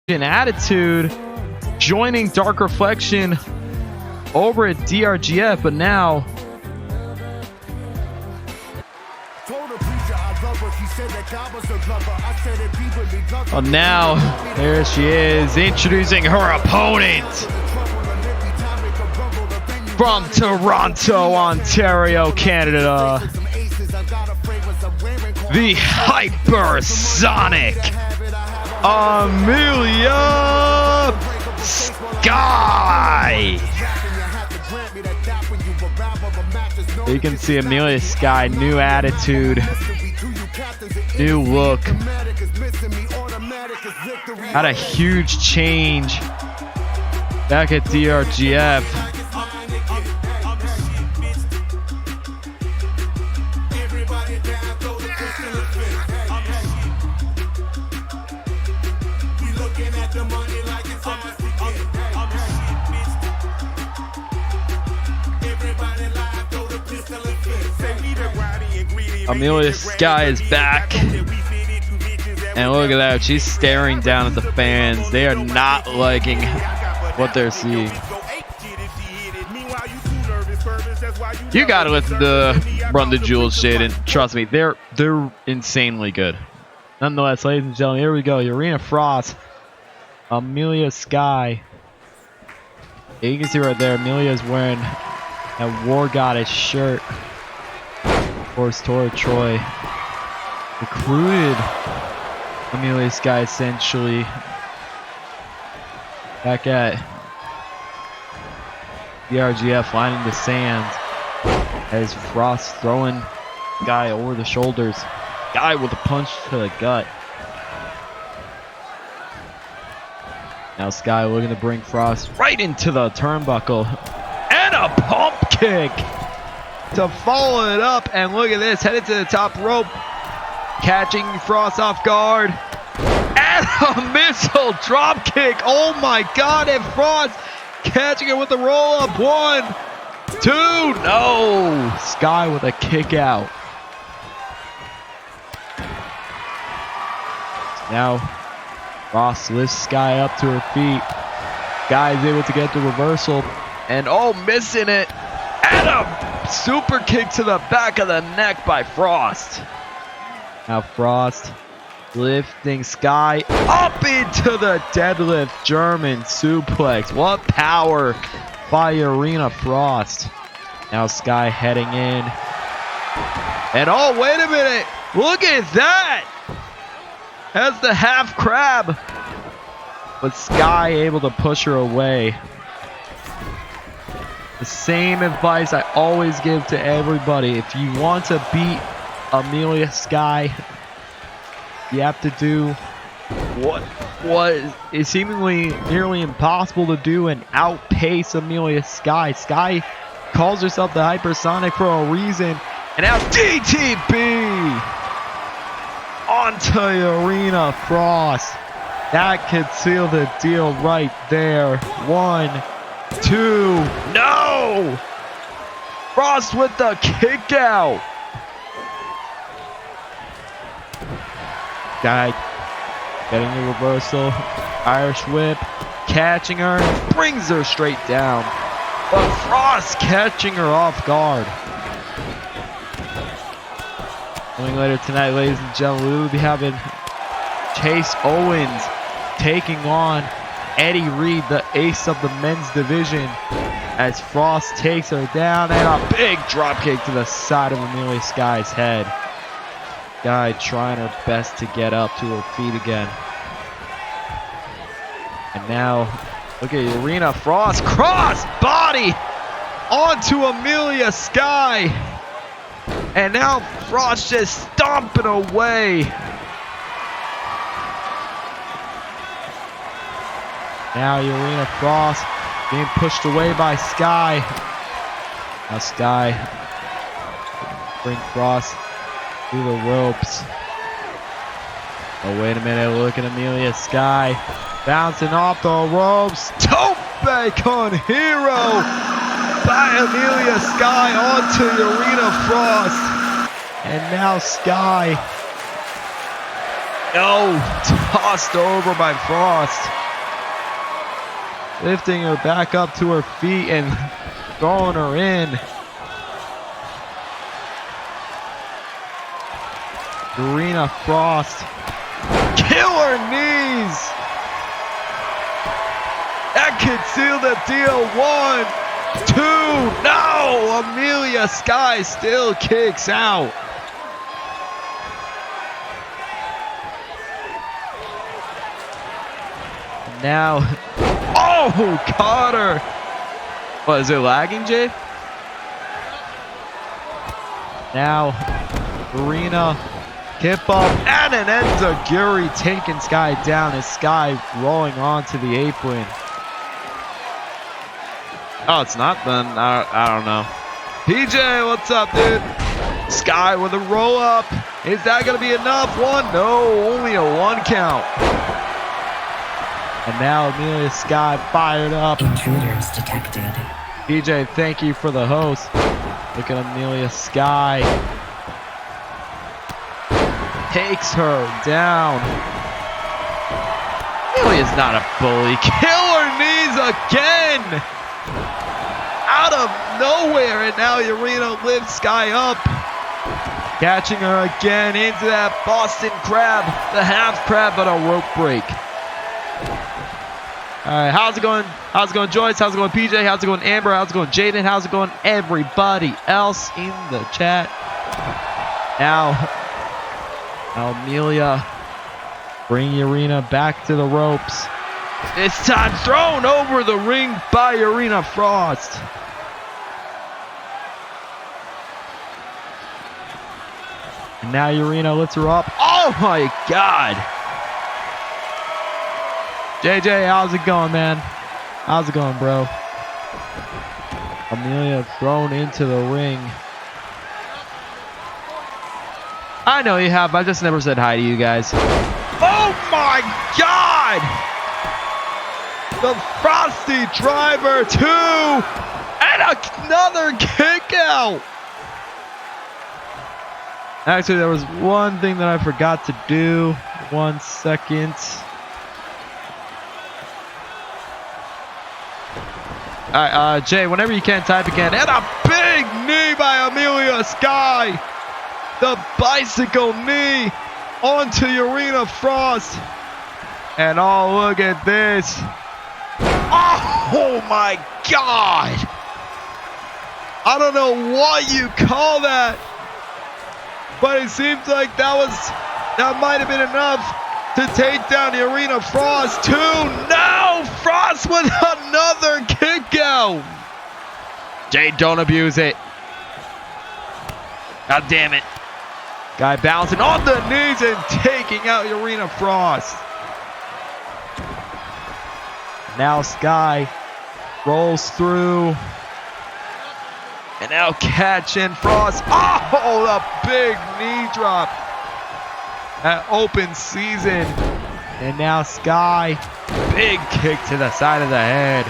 Attitude joining Dark Reflection over at DRGF, but now there she is, introducing her opponent from Toronto, Ontario, Canada, the hypersonic Amelia Sky. You can see Amelia Sky, new attitude, new look. Had a huge change back at DRGF. Amelia Sky is back. And look at that. She's staring down at the fans. They are not liking what they're seeing. You gotta listen to Run the Jewels, Shaden. Trust me, they're insanely good. Nonetheless, ladies and gentlemen, here we go. Urena Frost, Amelia Sky. Yeah, you can see right there, Amelia's wearing a War Goddess shirt. Of course, Tora Troy recruited Amelia Sky essentially back at DRGF, lining the sands as Frost throwing Sky over the shoulders. Guy with a punch to the gut. Now Sky looking to bring Frost right into the turnbuckle. And a pump kick to follow it up. And look at this, headed to the top rope. Catching Frost off guard. And a missile drop kick. Oh my God, and Frost catching it with the roll up. 1, 2, no. Sky with a kick out. Now Frost lifts Sky up to her feet. Sky is able to get the reversal. And oh, missing it. And a super kick to the back of the neck by Frost. Now Frost lifting Sky up into the deadlift German suplex. What power by Urena Frost. Now Sky heading in. And oh, wait a minute. Look at that. Has the half crab. But Sky able to push her away. The same advice I always give to everybody. If you want to beat Amelia Sky, you have to do what is seemingly nearly impossible to do and outpace Amelia Sky. Sky calls herself the hypersonic for a reason. And now DTB onto Urena Frost. That could seal the deal right there. 1, 2, no! Frost with the kick out. Guy getting the reversal. Irish whip. Catching her. Brings her straight down. But Frost catching her off guard. Coming later tonight, ladies and gentlemen, we will be having Chase Owens taking on Eddie Reed, the ace of the men's division, as Frost takes her down, and a big drop kick to the side of Amelia Sky's head. Guy trying her best to get up to her feet again. And now, look at Urena Frost, cross body onto Amelia Sky. And now Frost just stomping away. Now Urena Frost being pushed away by Sky. Now Sky bring Frost through the ropes. Oh, wait a minute. Look at Amelia Sky bouncing off the ropes. Tope con hero by Amelia Sky onto Urena Frost. And now Sky No, tossed over by Frost. Lifting her back up to her feet and throwing her in. Irina Frost. Killer knees. That could seal the deal. 1, 2. No, Amelia Sky still kicks out. Now, oh, caught her. What, is it lagging, Jay? Now, Irina, hip up, and an enziguri taking Sky down as Sky rolling onto the apron. Oh, it's not then. I don't know. PJ, what's up, dude? Sky with a roll up. Is that going to be enough? 1? No, only a 1 count. And now Amelia Sky fired up. Intruders detected. PJ, thank you for the host. Look at Amelia Sky. Takes her down. Amelia's not a bully. Killer knees again. Out of nowhere. And now Irina lifts Sky up. Catching her again into that Boston Crab. The half crab, but a rope break. All right, how's it going? How's it going, Joyce? How's it going, PJ? How's it going, Amber? How's it going, Jaden? How's it going, everybody else in the chat? Now Amelia bring Irina back to the ropes. This time thrown over the ring by Irina Frost. And now Irina lifts her up. Oh my God. JJ, how's it going, man? How's it going, bro? Amelia thrown into the ring. I know you have. I just never said hi to you guys. Oh my God! The Frosty Driver 2! And another kick out! Actually, there was one thing that I forgot to do. 1 second. Alright, Jay, whenever you can, type again. And a big knee by Amelia Sky. The bicycle knee onto Irina Frost. And oh, look at this. Oh my God. I don't know what you call that. But it seems like that might have been enough to take down Irina Frost. 2. No! Frost with another kick out. Jay, don't abuse it. God damn it. Guy bouncing on the knees and taking out Irina Frost. Now Sky rolls through. And now catching Frost. Oh, the big knee drop. At open season. And now Sky. Big kick to the side of the head.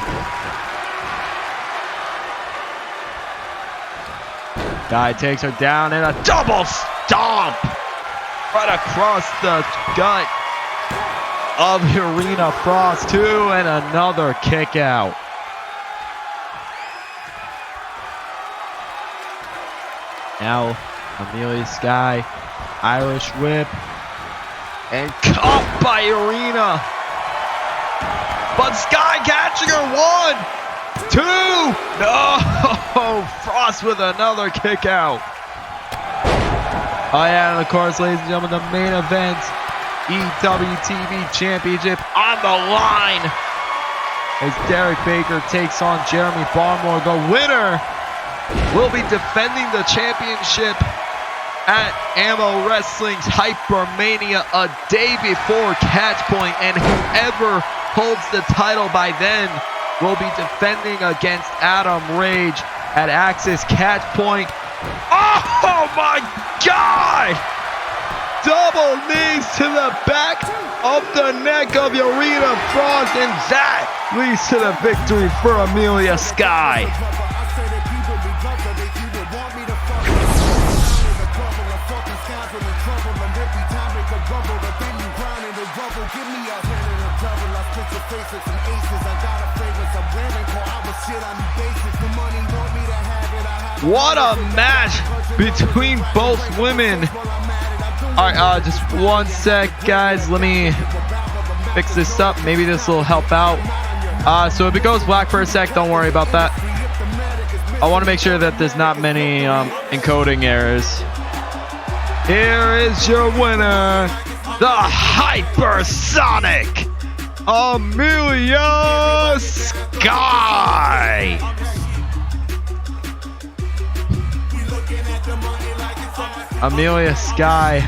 Guy takes her down and a double stomp. Right across the gut of Irina Frost, 2, and another kick out. Now Amelia Sky, Irish whip, and caught by Irina. But Sky catching her. 1, 2, no! Frost with another kick out. Oh yeah, and of course, ladies and gentlemen, the main event, EWTV Championship on the line as Derek Baker takes on Jeremy Barmore. The winner will be defending the championship at Ammo Wrestling's Hypermania a day before Catchpoint, and whoever holds the title by then will be defending against Adam Rage at Axis Catchpoint. Oh my God! Double knees to the back of the neck of Irina Frost, and that leads to the victory for Amelia Sky. Trouble, and every time they could grumble, but then you What a match between both women. Alright, just one sec, guys. Let me fix this up. Maybe this will help out. So if it goes black for a sec, don't worry about that. I want to make sure that there's not many encoding errors. Here is your winner, the Hypersonic Amelia Sky. Amelia Sky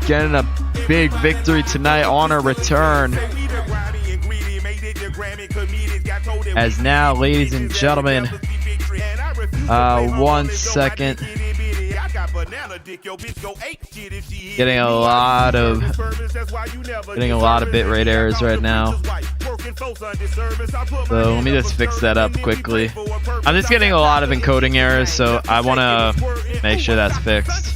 getting a big victory tonight on her return. As now, ladies and gentlemen, 1 second. Getting a lot of bitrate errors right now. So let me just fix that up quickly. I'm just getting a lot of encoding errors, so I want to make sure that's fixed.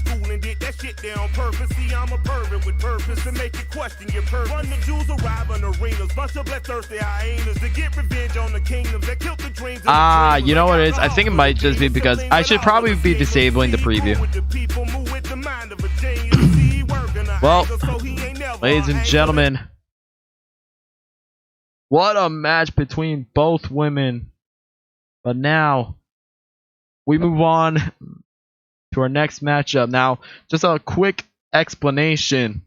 You know what it is? I think it might just be because I should probably be disabling the preview. Well, ladies and gentlemen, what a match between both women. But now we move on to our next matchup. Now, just a quick explanation.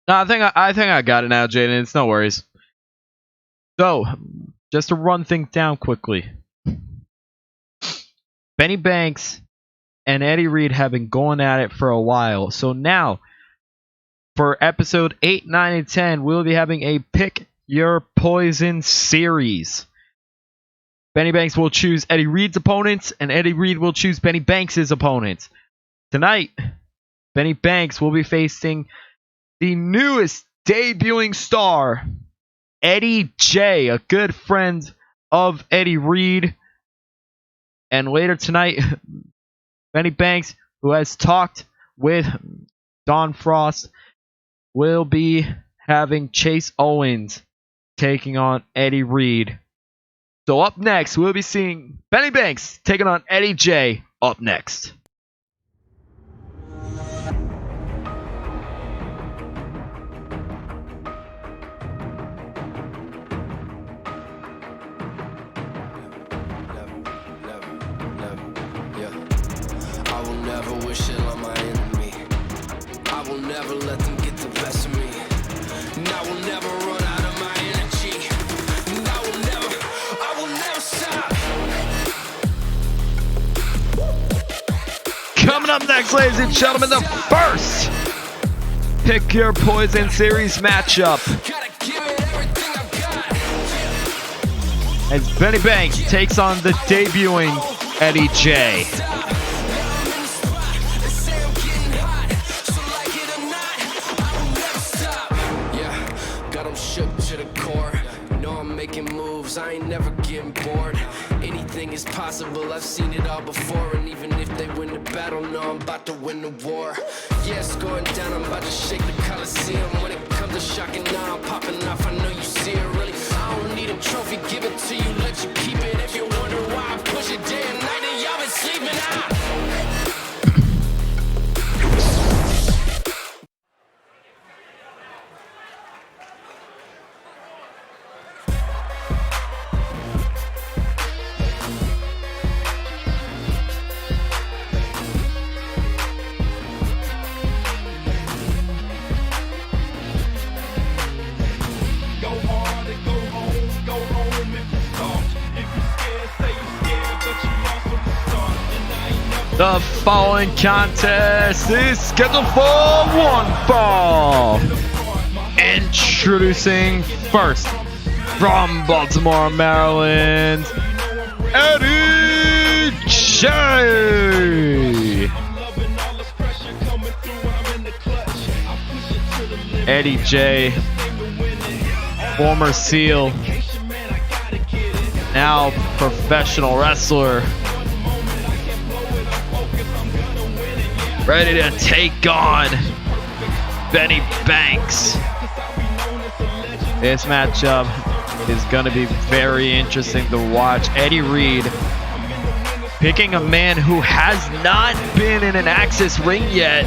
No, I think I got it now, Jaden. It's no worries. So, just to run things down quickly. Benny Banks and Eddie Reed have been going at it for a while. So now, for episode 8, 9, and 10, we'll be having a Pick Your Poison series. Benny Banks will choose Eddie Reed's opponents, and Eddie Reed will choose Benny Banks' opponents. Tonight, Benny Banks will be facing the newest debuting star, Eddie J, a good friend of Eddie Reed. And later tonight, Benny Banks, who has talked with Don Frost, will be having Chase Owens taking on Eddie Reed. So up next, we'll be seeing Benny Banks taking on Eddie J up next. I will never wish it on my enemy. I will never let them get the best of me. And I will never run out of my energy. And I will never stop. Coming up next, ladies and gentlemen, the first Pick Your Poison series matchup. Gotta give it everything I've got. As Benny Banks takes on the debuting Eddie J. I ain't never getting bored. Anything is possible, I've seen it all before. And even if they win the battle, no, I'm about to win the war. Yeah, it's going down, I'm about to shake the Coliseum. When it comes to shocking, now I'm popping off, I know you see it. Really, I don't need a trophy, give it to you, let you keep it. If you wonder why I push it day and night and y'all been sleeping out. The following contest is scheduled for one fall. Introducing first, from Baltimore, Maryland, Eddie J. Eddie J, former SEAL, now professional wrestler. Ready to take on Benny Banks. This matchup is going to be very interesting to watch. Eddie Reed picking a man who has not been in an Axis ring yet.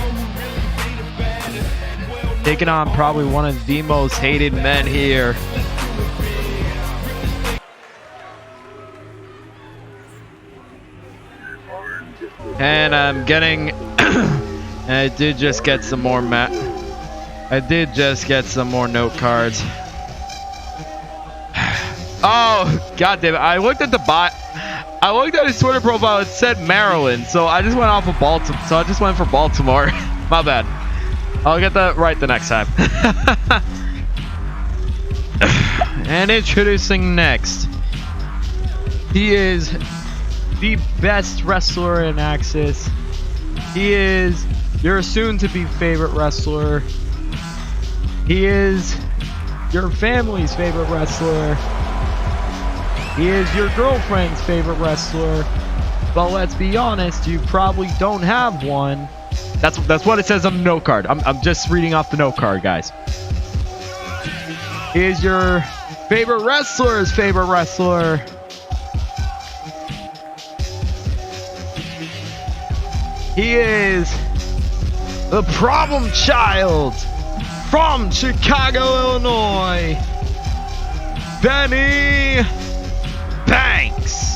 Taking on probably one of the most hated men here. And I'm getting... I did just get some more note cards. Oh, god damn it. I looked at his Twitter profile. It said Maryland, so I just went off of Baltimore. So I just went for Baltimore. My bad. I'll get that right the next time. And introducing next. He is the best wrestler in Axis. He is your soon-to-be favorite wrestler. He is your family's favorite wrestler. He is your girlfriend's favorite wrestler. But let's be honest, you probably don't have one. That's what it says on the note card. I'm just reading off the note card, guys. He is your favorite wrestler's favorite wrestler. He is the problem child from Chicago, Illinois, Benny Banks.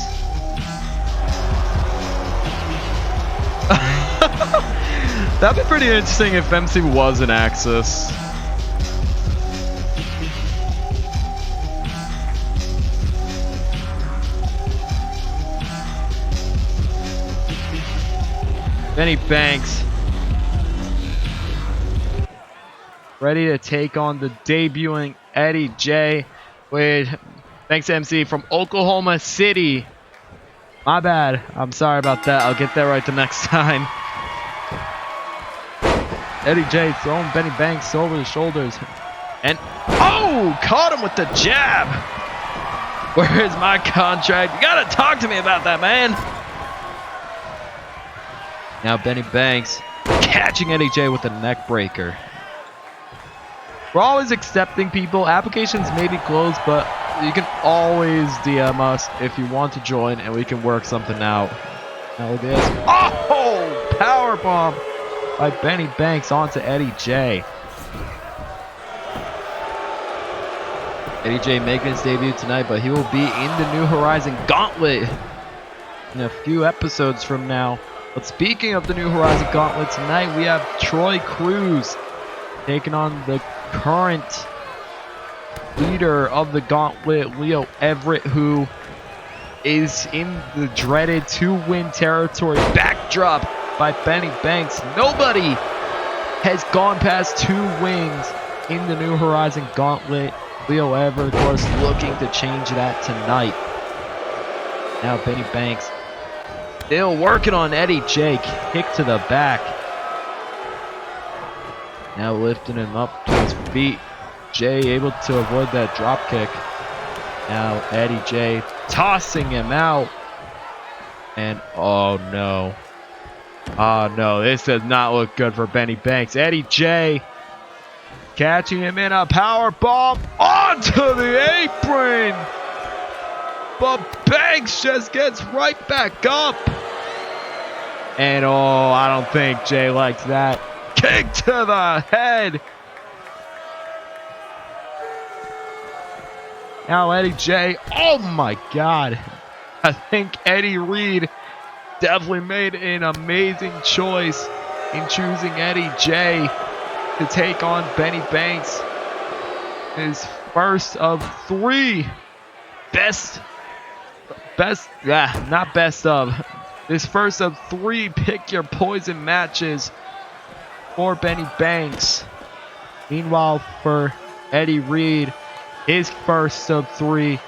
That'd be pretty interesting if MC was an Axis. Benny Banks ready to take on the debuting Eddie J with thanks to MC from Oklahoma City. My bad. I'm sorry about that. I'll get that right the next time. Eddie J throwing Benny Banks over the shoulders. And oh, caught him with the jab. Where's my contract? You gotta talk to me about that, man. Now Benny Banks catching Eddie J with a neck breaker. We're always accepting people. Applications may be closed, but you can always DM us if you want to join and we can work something out. Now look at this. Oh! Powerbomb by Benny Banks onto Eddie J. Eddie J making his debut tonight, but he will be in the New Horizon Gauntlet in a few episodes from now. But speaking of the New Horizon Gauntlet, tonight we have Troy Cruz taking on the current leader of the Gauntlet, Leo Everett, who is in the dreaded 2-win territory. Backdrop by Benny Banks. Nobody has gone past 2 wins in the New Horizon Gauntlet. Leo Everett, of course, looking to change that tonight. Now Benny Banks still working on Eddie J. Kick to the back. Now lifting him up to his feet. Jay able to avoid that drop kick. Now Eddie J tossing him out. And oh no. Oh no, this does not look good for Benny Banks. Eddie J catching him in a power bomb onto the apron. But Banks just gets right back up. And oh, I don't think Jay likes that. Kick to the head. Now Eddie J. Oh my god. I think Eddie Reed definitely made an amazing choice in choosing Eddie J to take on Benny Banks. His first of 3 His first of 3 pick your poison matches for Benny Banks. Meanwhile, for Eddie Reed, his first of 3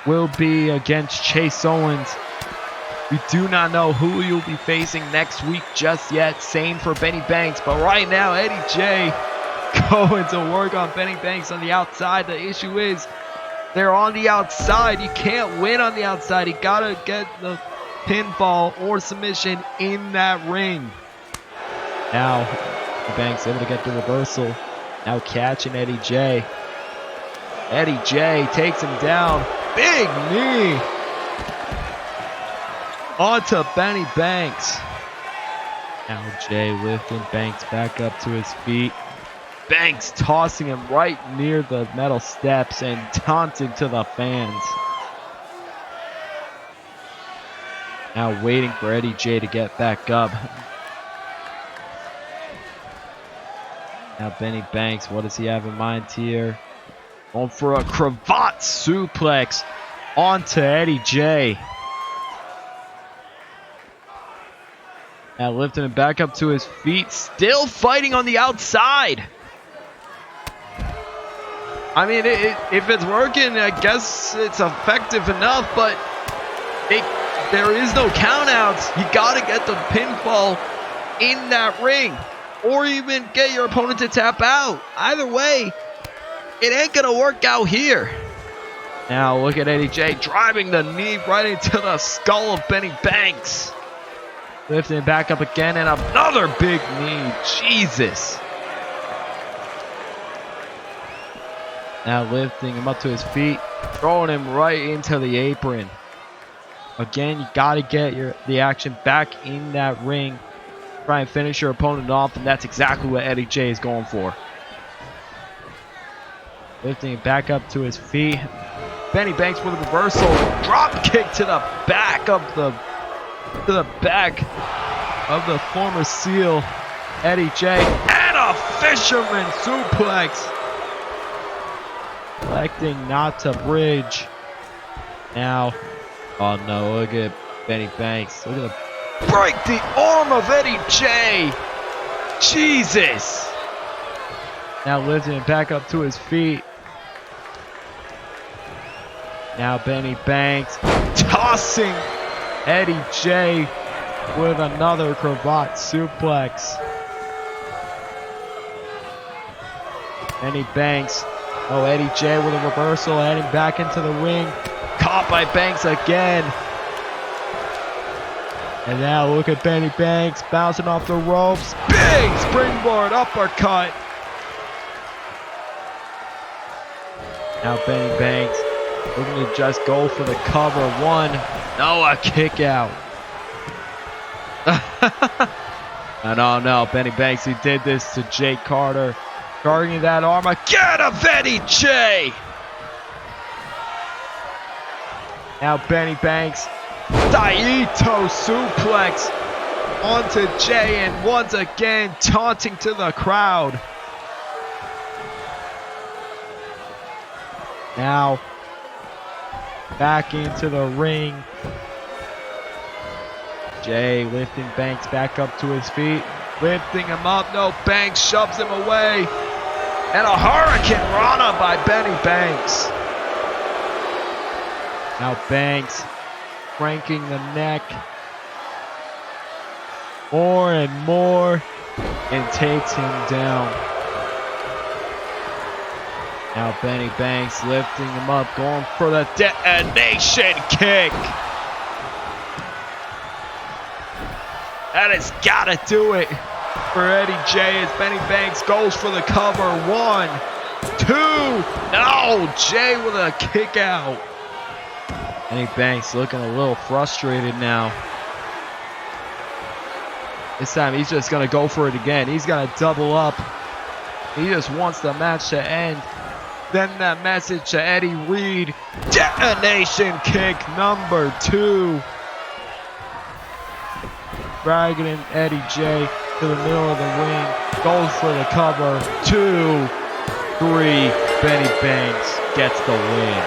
will be against Chase Owens. We do not know who you'll be facing next week just yet. Same for Benny Banks. But right now, Eddie J going to work on Benny Banks on the outside. The issue is they're on the outside. You can't win on the outside. You gotta get the pinfall or submission in that ring. Now, Banks able to get the reversal. Now catching Eddie J. Eddie J takes him down. Big knee. Onto Benny Banks. Now Jay lifting Banks back up to his feet. Banks tossing him right near the metal steps and taunting to the fans. Now waiting for Eddie J to get back up. Now Benny Banks, what does he have in mind here? Going for a cravat suplex onto Eddie J. Now lifting him back up to his feet, still fighting on the outside. I mean, if it's working, I guess it's effective enough, but there is no countouts. You got to get the pinfall in that ring, or even get your opponent to tap out. Either way, it ain't going to work out here. Now look at Eddie J driving the knee right into the skull of Benny Banks. Lifting it back up again, and another big knee. Jesus. Now lifting him up to his feet, throwing him right into the apron. Again, you got to get the action back in that ring. Try and finish your opponent off, and that's exactly what Eddie J is going for. Lifting it back up to his feet. Benny Banks with a reversal. Drop kick to the back of the former Seal, Eddie J, and a fisherman suplex. Electing not to bridge. Now, oh no, look at Benny Banks. Look at the break the arm of Eddie J. Jesus. Now lifting him back up to his feet. Now Benny Banks tossing Eddie J with another cravat suplex. Benny Banks. Oh, Eddie J with a reversal, heading back into the ring. Caught by Banks again. And now look at Benny Banks bouncing off the ropes. Big springboard uppercut. Now Benny Banks looking to just go for the cover. One. No, a kick out. No, Benny Banks, he did this to Jake Carter. Targeting that arm again of Eddie J. Now Benny Banks, Daito suplex onto Jay, and once again taunting to the crowd. Now back into the ring. Jay lifting Banks back up to his feet. Lifting him up. No, Banks shoves him away. And a Hurricane Rana by Benny Banks. Now Banks cranking the neck more and more and takes him down. Now Benny Banks lifting him up, going for the detonation kick. That has got to do it for Eddie J as Benny Banks goes for the cover. 1, 2. No, Jay with a kick out. Benny Banks looking a little frustrated now. This time he's just going to go for it again. He's going to double up. He just wants the match to end. Then that message to Eddie Reed. Detonation kick number 2. Dragging in Eddie J to the middle of the ring. Goes for the cover. 2, 3. Benny Banks gets the win.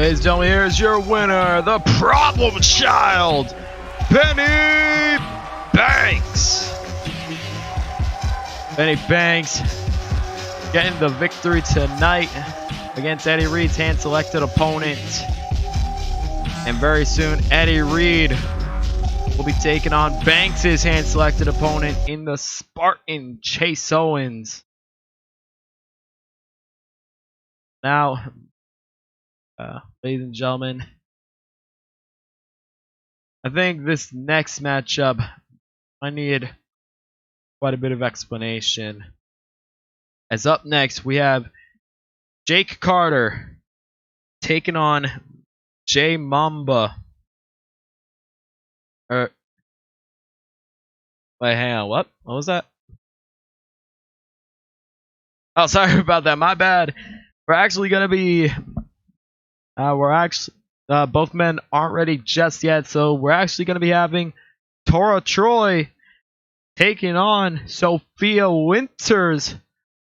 Ladies and gentlemen, here's your winner, the Problem Child, Penny Banks. Penny Banks getting the victory tonight against Eddie Reed's hand-selected opponent. And very soon, Eddie Reed will be taking on Banks' hand-selected opponent in the Spartan, Chase Owens. Now, ladies and gentlemen, I think this next matchup, I need quite a bit of explanation. As up next, we have Jake Carter taking on Jay Mamba. Wait, hang on, what? What was that? Oh, sorry about that, my bad. We're actually gonna be, both men aren't ready just yet, so we're actually gonna be having Tora Troy taking on Sophia Winters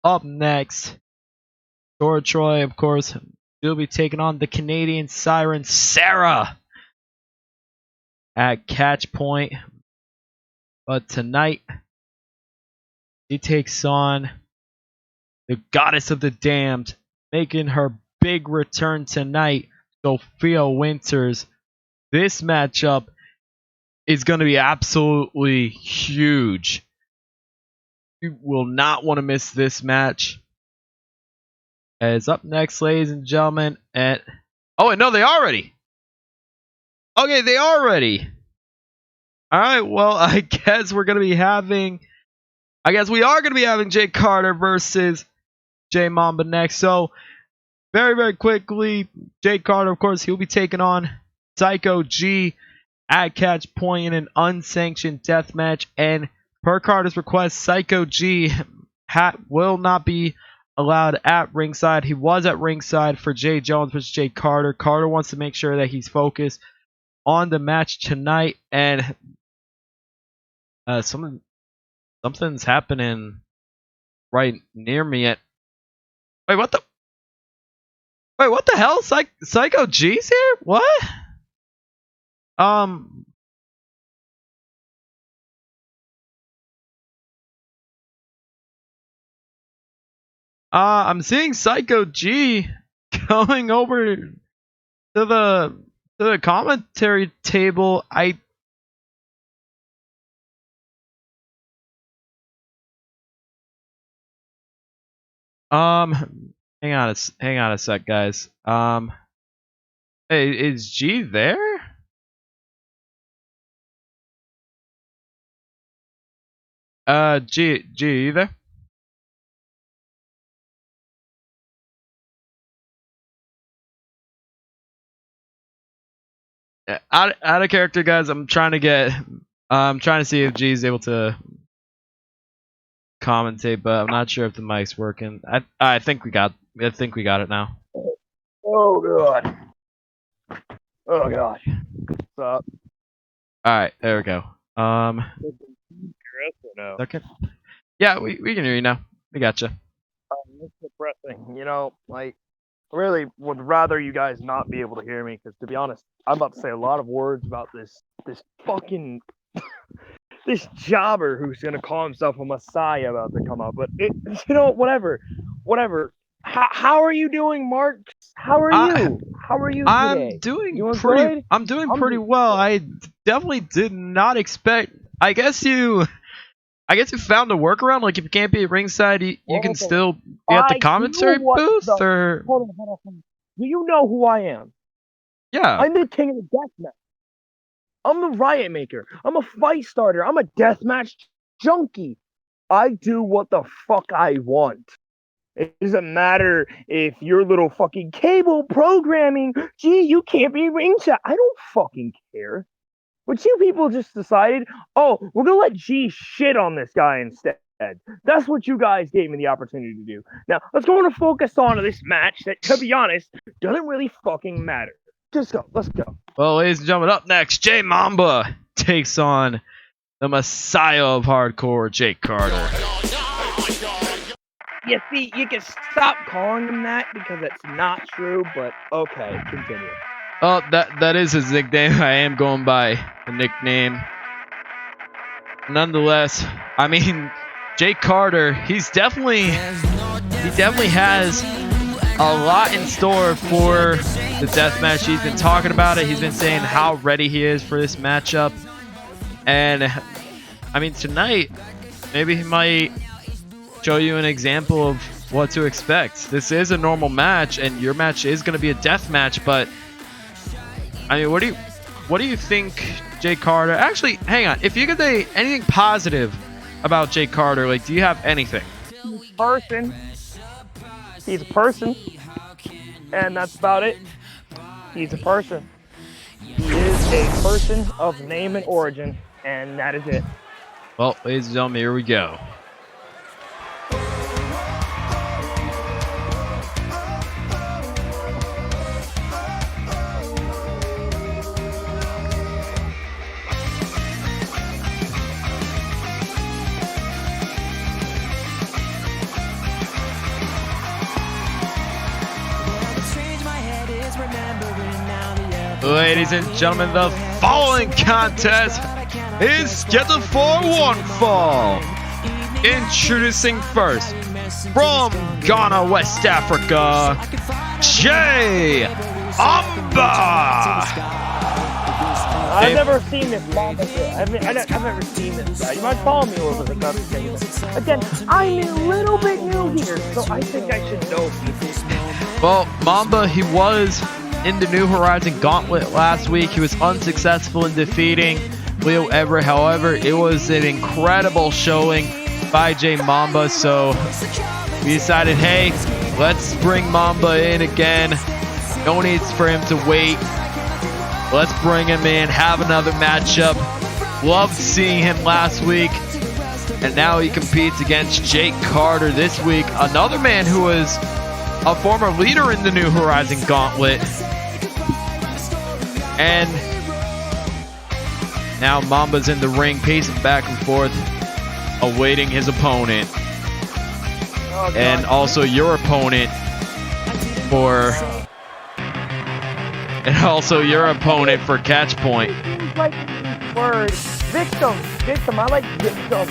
up next. Tora Troy, of course, will be taking on the Canadian Siren Sarah at Catch Point. But tonight, she takes on the Goddess of the Damned, making her big return tonight, Sophia Winters. This matchup is going to be absolutely huge. You will not want to miss this match. As up next, ladies and gentlemen, and oh, and no, they are ready. Okay, they are ready. All right, well, I guess we are going to be having Jake Carter versus Jay Mamba next. So, very, very quickly, Jake Carter, of course, he'll be taking on Psycho G at Catch Point in an unsanctioned death match. And per Carter's request, Psycho G will not be allowed at ringside. He was at ringside for Jay Jones versus Jake Carter. Carter wants to make sure that he's focused on the match tonight. And something's happening right near me. Wait, what the hell? Psycho G's here? What? I'm seeing Psycho G going over to the commentary table. Hang on a sec, guys. Hey, is G there? G, you there? Out of character, guys. I'm trying to see if G's able to commentate, but I'm not sure if the mic's working. I think we got it now. Oh god. Oh gosh. What's up? Alright, there we go. Okay. Yeah, we can hear you now. We gotcha. It's depressing. You know, like, I really would rather you guys not be able to hear me, because to be honest, I'm about to say a lot of words about this fucking this jobber who's gonna call himself a messiah about to come up. But whatever. How are you doing, Mark? How are you? How are you today? I'm doing pretty well. I definitely did not expect. I guess you found a workaround. Like, if you can't be at ringside, you can still be at the commentary booth. Or hold on. Do you know who I am? Yeah. I'm the king of the deathmatch. I'm the riot maker. I'm a fight starter. I'm a deathmatch junkie. I do what the fuck I want. It doesn't matter if your little fucking cable programming, gee, you can't be ringside. I don't fucking care. But you people just decided, oh, we're going to let G shit on this guy instead. That's what you guys gave me the opportunity to do. Now, let's go on to focus on this match that, to be honest, doesn't really fucking matter. Just go. Let's go. Well, ladies and gentlemen, up next, Jay Mamba takes on the Messiah of Hardcore, Jake Carter. You see, you can stop calling him that because it's not true, but okay, continue. Oh, that is his nickname. I am going by the nickname. Nonetheless, I mean, Jake Carter, he definitely has a lot in store for the deathmatch. He's been talking about it. He's been saying how ready he is for this matchup. And I mean, tonight, maybe he might show you an example of what to expect. This is a normal match, and your match is going to be a death match. But I mean, what do you think, Jake Carter? Actually, hang on. If you could say anything positive about Jake Carter, like, do you have anything? He's a person, and that's about it. He's a person. He is a person of name and origin, and that is it. Well, ladies and gentlemen, here we go. Ladies and gentlemen, the following contest is scheduled for one fall. Introducing first, from Ghana, West Africa, Jay Amba. I've never seen this Mamba. I've never seen this guy. You might follow me over the conversation. Again, I'm a little bit new here, so I think I should know people. Well, Mamba, he was in the New Horizon Gauntlet last week. He was unsuccessful in defeating Leo Everett. However, it was an incredible showing by Jay Mamba, so we decided, hey, let's bring Mamba in again. No need for him to wait. Let's bring him in, have another matchup. Loved seeing him last week, and now he competes against Jake Carter this week, another man who was a former leader in the New Horizon Gauntlet. And now Mamba's in the ring, pacing back and forth, awaiting his opponent. And also your opponent for catch point. Like word victim. I like victim.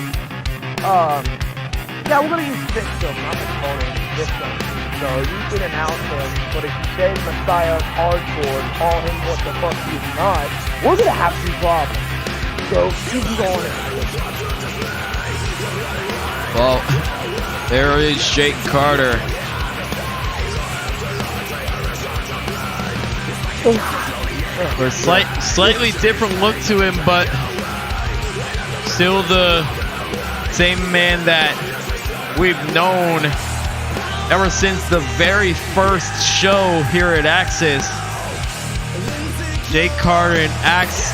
Yeah, we're gonna use victim. I'm opponent. Victim. So you can announce him, but if you say Messiah hardcore, call him what the fuck he's not, we're gonna have some problems. So keep going. Well, there is Jake Carter. For a slightly different look to him, but still the same man that we've known ever since the very first show here at Axis. Jake Carter and Axe,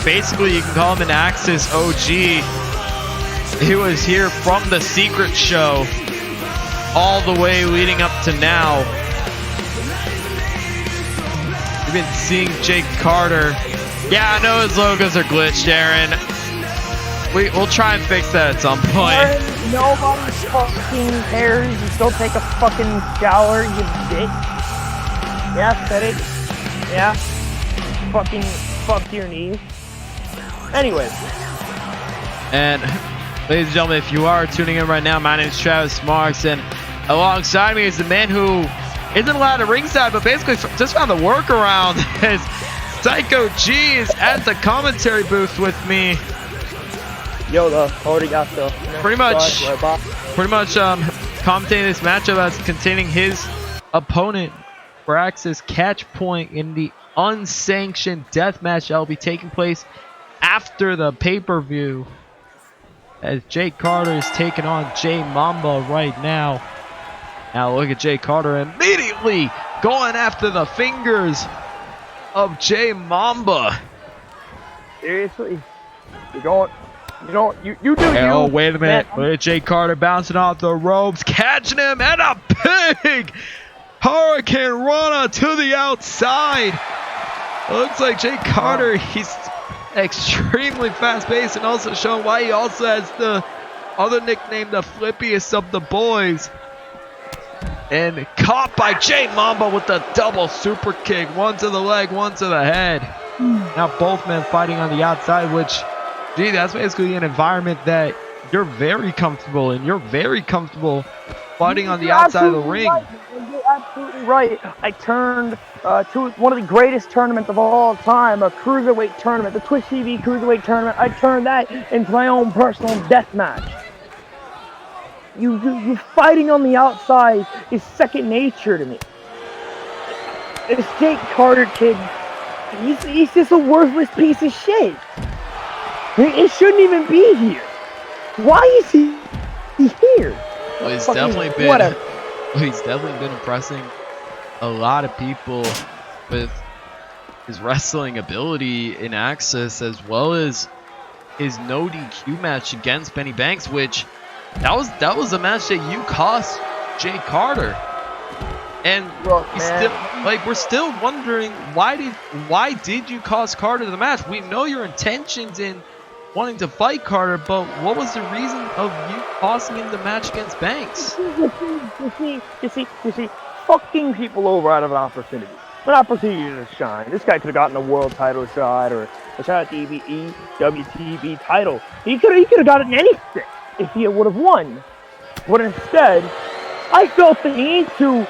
basically you can call him an Axis OG. He was here from the secret show all the way leading up to now. We've been seeing Jake Carter. Yeah, I know his logos are glitched, Aaron. We'll try and fix that at some point. Aaron, nobody fucking cares. You still take a fucking shower, you dick. Yeah, said it. Yeah. Fucking fuck your knees. Anyways. And ladies and gentlemen, if you are tuning in right now, my name is Travis Marks, and alongside me is the man who isn't allowed at ringside, but basically just found the workaround. As Psycho G is at the commentary booth with me. Yo, already got the pretty much commentating this matchup as containing his opponent for Axis catch point in the unsanctioned death match that will be taking place after the pay-per-view, as Jake Carter is taking on Jay Mamba right now. Now look at Jay Carter immediately going after the fingers of Jay Mamba. Seriously, you do you. Oh, wait a minute. Look at Jay Carter bouncing off the ropes, catching him, and a big Hurricane Rana to the outside. Looks like Jay Carter, he's extremely fast-paced and also showing why he also has the other nicknamed the flippiest of the boys. And caught by Jay Mamba with the double super kick. One to the leg, one to the head. Now both men fighting on the outside, which, gee, that's basically an environment that you're very comfortable in. You're very comfortable fighting on the outside of the ring. Right. You're absolutely right. I turned to one of the greatest tournaments of all time, a cruiserweight tournament, the Twitch TV cruiserweight tournament. I turned that into my own personal death match. You fighting on the outside is second nature to me. This Jake Carter kid, he's just a worthless piece of shit. He shouldn't even be here. Why is he here? Well, he's Fucking definitely whatever. been impressing a lot of people with his wrestling ability in Access, as well as his no DQ match against Benny Banks, which that was a match that you cost Jay Carter. And Look, he's man. still, like, we're still wondering why did you cost Carter the match? We know your intentions in wanting to fight Carter, but what was the reason of you costing him the match against Banks? You see, fucking people over out of an opportunity to shine. This guy could have gotten a world title shot or a shot at the WTB title. He could have gotten anything if he would have won. But instead, I felt the need to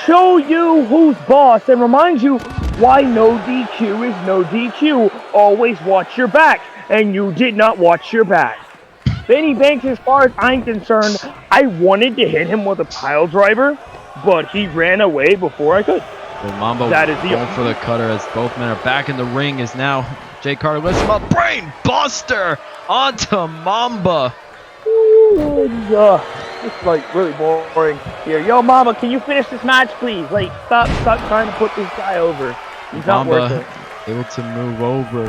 show you who's boss and remind you why no DQ is no DQ. Always watch your back. And you did not watch your back. Benny Banks, as far as I'm concerned, I wanted to hit him with a pile driver, but he ran away before I could. Well, Mamba That is the going for the cutter as both men are back in the ring. Is now Jay Carter lifts him up, brain buster onto Mamba. It's like really boring here. Yo, Mama, can you finish this match, please? Like, stop trying to put this guy over. He's not worth Mamba it. able to move over.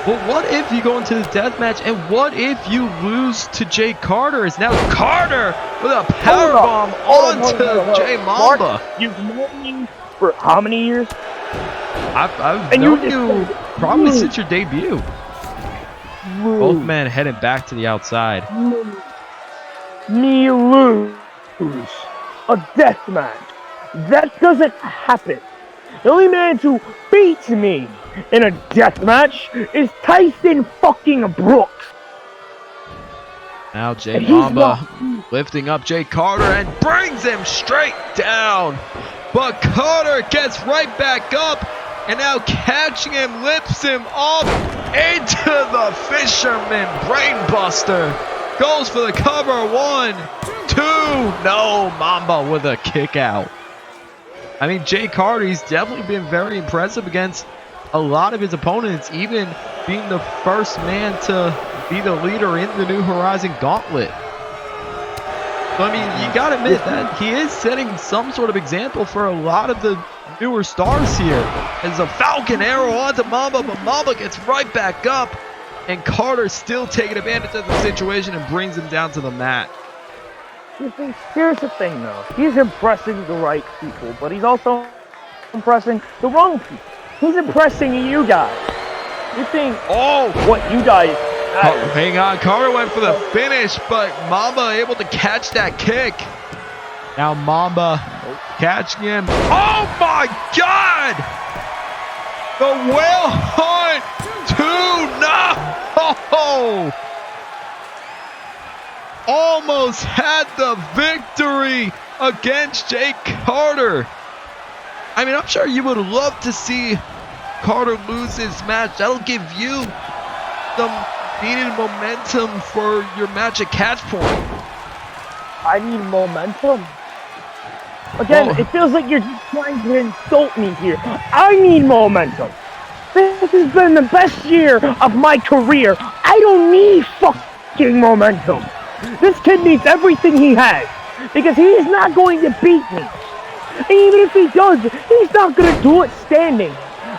But what if you go into the death match, and what if you lose to Jay Carter? It's now Carter with a powerbomb onto Jay Mamba. Mark, you've known me for how many years? I've And known you you just- probably since your debut. Both men heading back to the outside. Me lose a death match. That doesn't happen. The only man to beat me in a death match is Tyson fucking Brooks. Now Jay And he's Mamba not- lifting up Jay Carter and brings him straight down. But Carter gets right back up and now catching him, lifts him up into the Fisherman Brainbuster. Goes for the cover. 1, 2. No, Mamba with a kick out. I mean, Jay Carter, he's definitely been very impressive against a lot of his opponents, even being the first man to be the leader in the New Horizon Gauntlet. So, I mean, you gotta admit that he is setting some sort of example for a lot of the newer stars here. As a Falcon Arrow onto Mamba, but Mamba gets right back up, and Carter's still taking advantage of the situation and brings him down to the mat. You see, here's the thing though. He's impressing the right people, but he's also impressing the wrong people. He's impressing you guys. You think Oh! what you guys Hang on, Carter went for the finish, but Mamba able to catch that kick. Now Mamba catching him. Oh my God! The whale hunt 2-0! Almost had the victory against Jake Carter. I mean, I'm sure you would love to see Carter lose this match. That'll give you some needed momentum for your match at Catch Point. I need momentum. Again, Well- it feels like you're just trying to insult me here. I need momentum. This has been the best year of my career. I don't need fucking momentum. This kid needs everything he has because he's not going to beat me. And even if he does, he's not going to do it standing.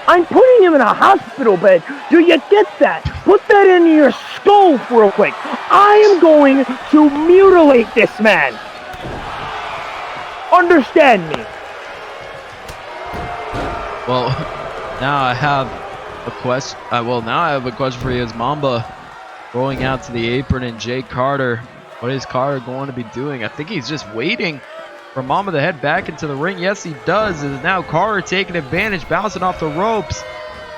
I'm putting him in a hospital bed. Do you get that? Put that into your skull real quick. I am going to mutilate this man. Understand me. Well, now I have a question. Now I have a question for you. As Mamba Rolling out to the apron, and Jake Carter. What is Carter going to be doing? I think he's just waiting for Mama to head back into the ring. Yes, he does. Is now Carter taking advantage, bouncing off the ropes.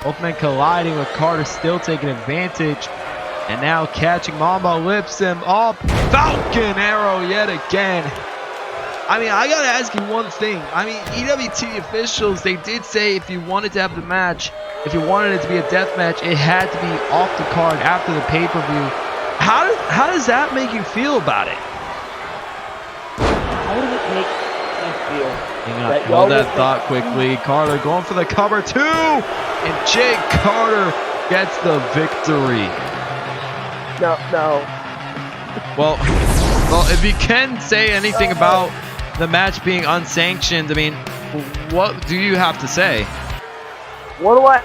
Both men colliding with Carter still taking advantage. And now catching Mamba, lifts him up. Falcon Arrow yet again. I mean, I gotta ask you one thing. I mean, EWT officials, they did say if you wanted to have the match, if you wanted it to be a death match, it had to be off the card after the pay-per-view. How does that make you feel about it? How does it make you feel? Hang on, hold that thought quickly. Carter going for the cover too, and Jake Carter gets the victory. No. Well, if you can say anything about the match being unsanctioned, I mean, what do you have to say? What do I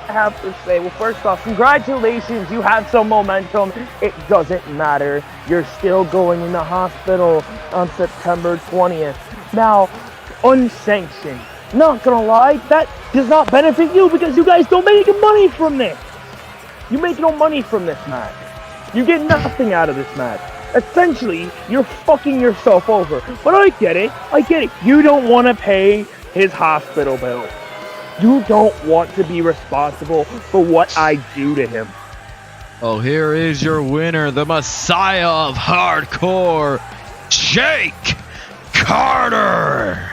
have to say? Well, first off, congratulations. You have some momentum. It doesn't matter. You're still going in the hospital on September 20th. Now, unsanctioned. Not gonna lie, that does not benefit you because you guys don't make money from this. You make no money from this match. You get nothing out of this match. Essentially, you're fucking yourself over. But I get it. You don't want to pay his hospital bill. You don't want to be responsible for what I do to him. Oh, here is your winner, the Messiah of Hardcore, Jake Carter.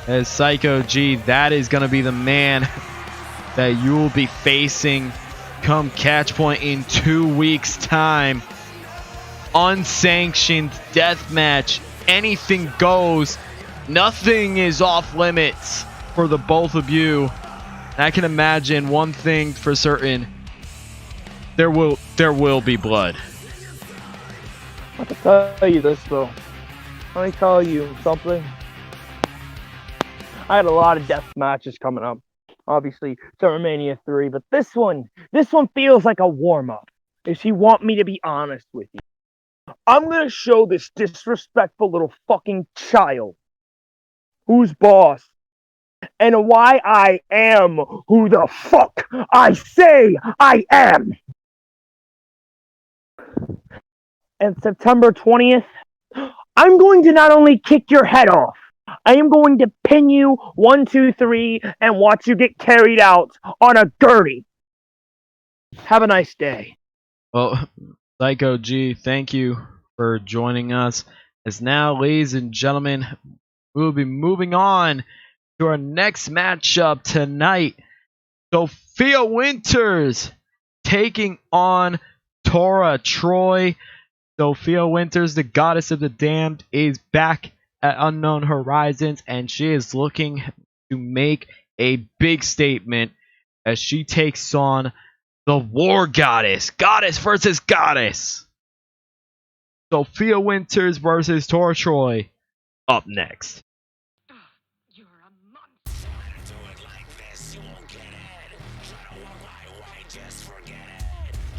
As Psycho G, that is going to be the man that you will be facing come Catch Point in 2 weeks' time. Unsanctioned death match. Anything goes. Nothing is off limits for the both of you. And I can imagine one thing for certain. There will be blood. I can tell you this though. Let me tell you something. I had a lot of death matches coming up. Obviously, SummerMania 3, but this one feels like a warm-up. If you want me to be honest with you. I'm gonna show this disrespectful little fucking child who's boss and why I am who the fuck I say I am. And September 20th, I'm going to not only kick your head off, I am going to pin you 1, 2, 3 and watch you get carried out on a gurney. Have a nice day. Well, Psycho G, thank you for joining us. As now, ladies and gentlemen, we will be moving on to our next matchup tonight. Sophia Winters taking on Tora Troy. Sophia Winters, the goddess of the damned, is back at Unknown Horizons, and she is looking to make a big statement as she takes on the War Goddess. Goddess versus Goddess. Sophia Winters versus Tora Troy. Up next. You're a monster. Do it like this, you won't get it. Try to walk my way, just forget it.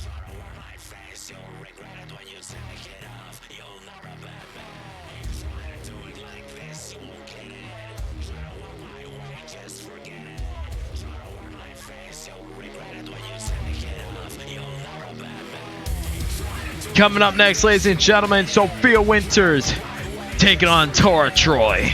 Try to wear my face, you'll regret it when you take it off. You'll never bet me. Try to do it like this, you won't get it. Try to walk my way, just forget it. Try to wear my face, you'll regret it when you take it off. You'll never bet me. Coming up next, ladies and gentlemen, Sophia Winters taking on Tora Troy.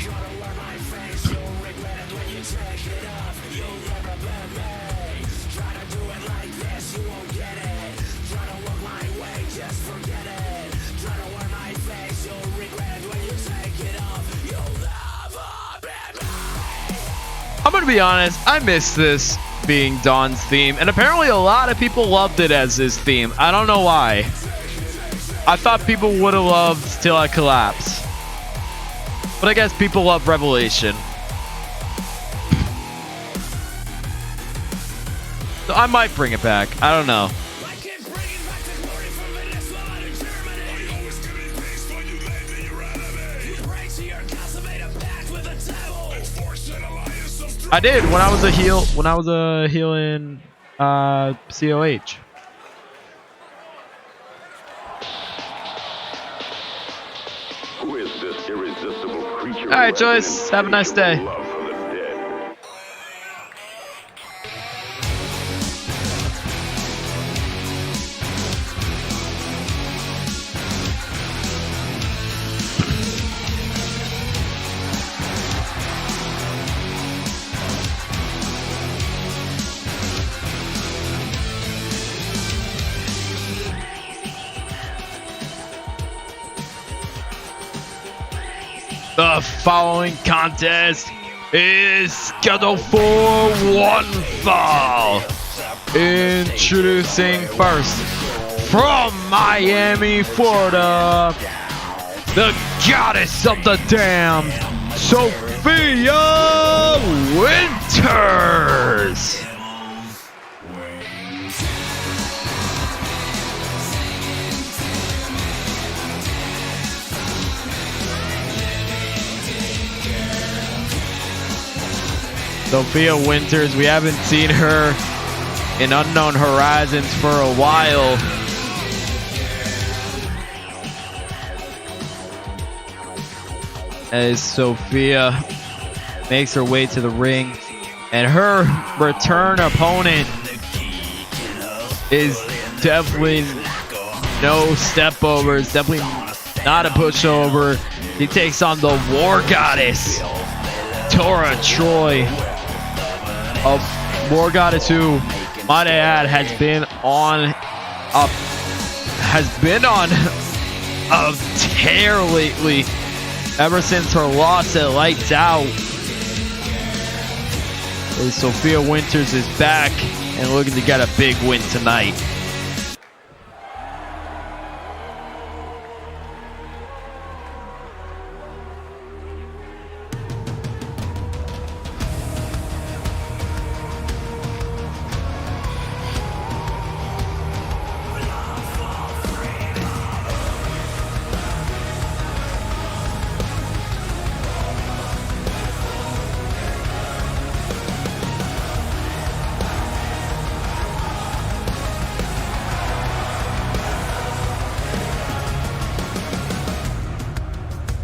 I'm gonna be honest, I missed this being Dawn's theme, and apparently a lot of people loved it as his theme. I don't know why. I thought people would have loved Till I Collapse. But I guess people love Revelation. So I might bring it back. I don't know. I did when I was a heel in COH. Who is this irresistible creature? All right, Joyce. Have a nice day. Love for the dead. The following contest is scheduled for one fall. Introducing first, from Miami, Florida, the goddess of the damned, Sophia Winters. Sophia Winters, we haven't seen her in Unknown Horizons for a while. As Sophia makes her way to the ring, and her return opponent is definitely no step over. It's definitely not a pushover. He takes on the War Goddess, Tora Troy. A War Goddess who, might I add, has been on a tear lately. Ever since her loss at Lights Out. Sophia Winters is back and looking to get a big win tonight.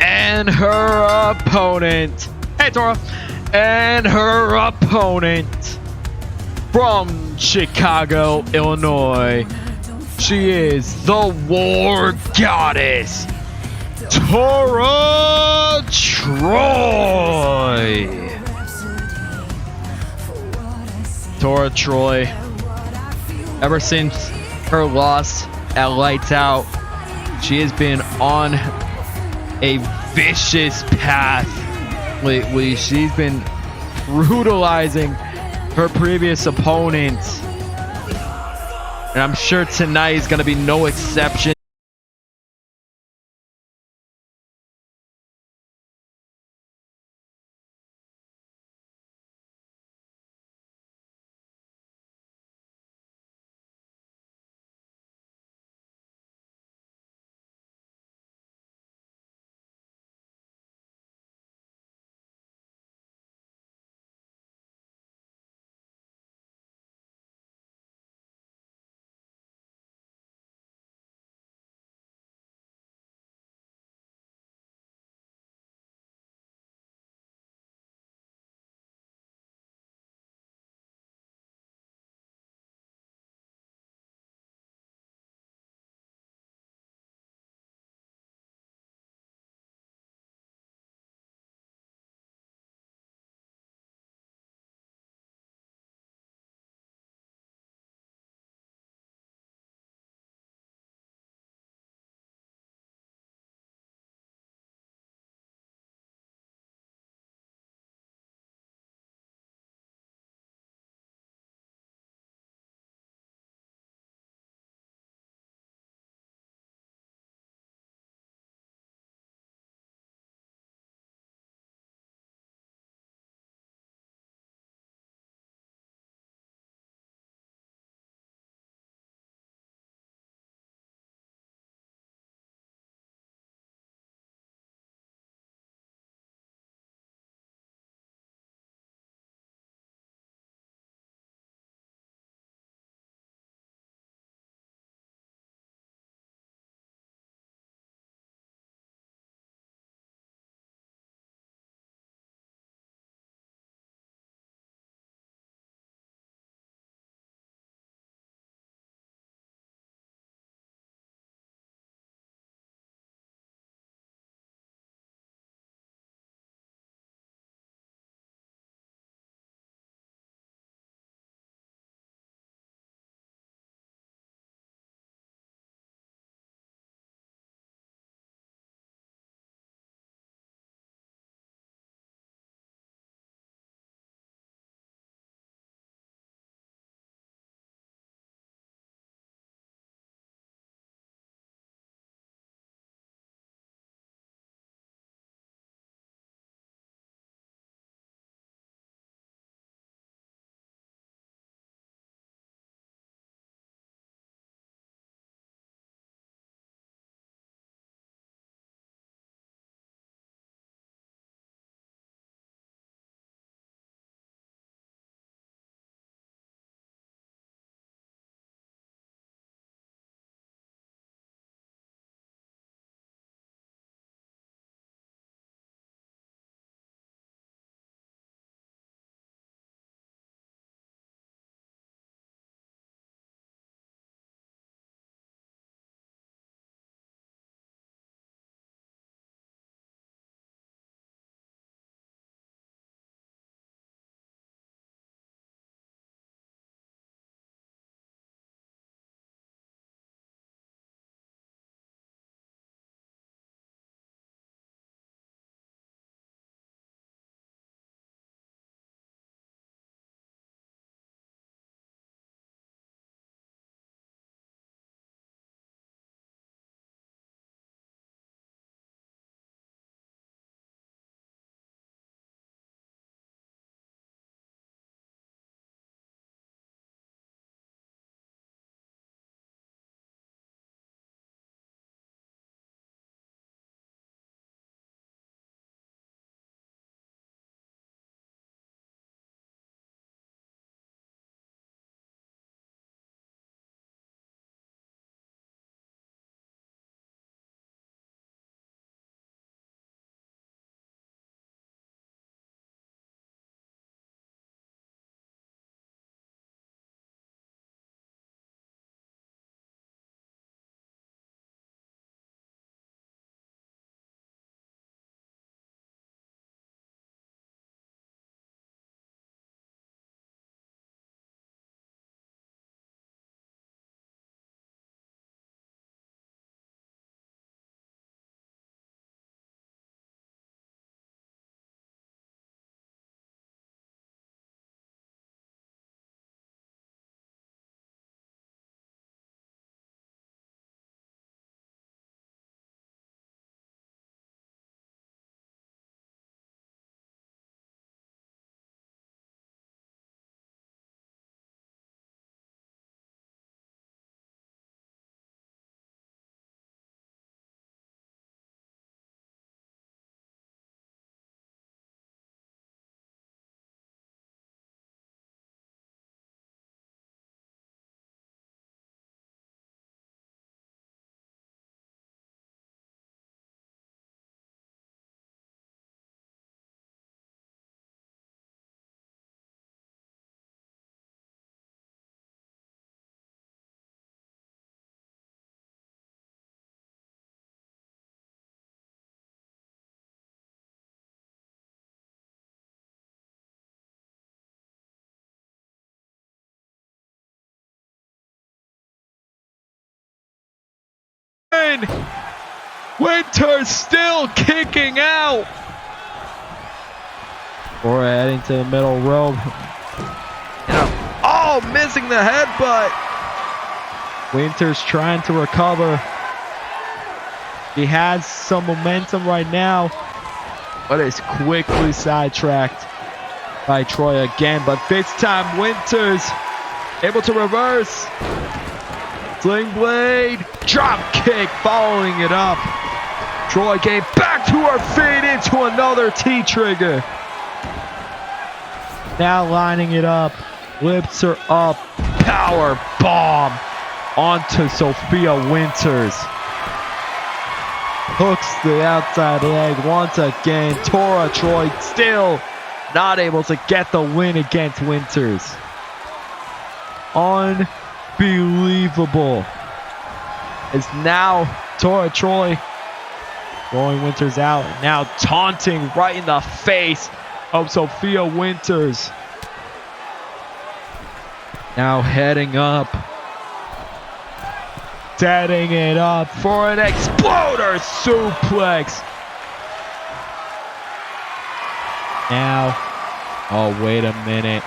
And her opponent, hey Tora, and her opponent from Chicago, Illinois, she is the War Goddess, Tora Troy. Tora Troy, ever since her loss at Lights Out, she has been on a vicious path lately. She's been brutalizing her previous opponents, and I'm sure tonight is going to be no exception. win. Winters still kicking out. Tora heading to the middle rope. And missing the headbutt. Winters trying to recover. He has some momentum right now, but is quickly sidetracked by Troy again. But this time Winters able to reverse. Sling blade, drop kick, following it up. Troy came back to her feet into another T-trigger. Now lining it up, lifts her up, power bomb onto Sophia Winters. Hooks the outside leg once again. Tora Troy still not able to get the win against Winters. Unbelievable. Is now Tora Troy throwing Winters out. Now taunting right in the face of Sophia Winters. Now heading up. Setting it up for an exploder suplex. Now, oh, wait a minute.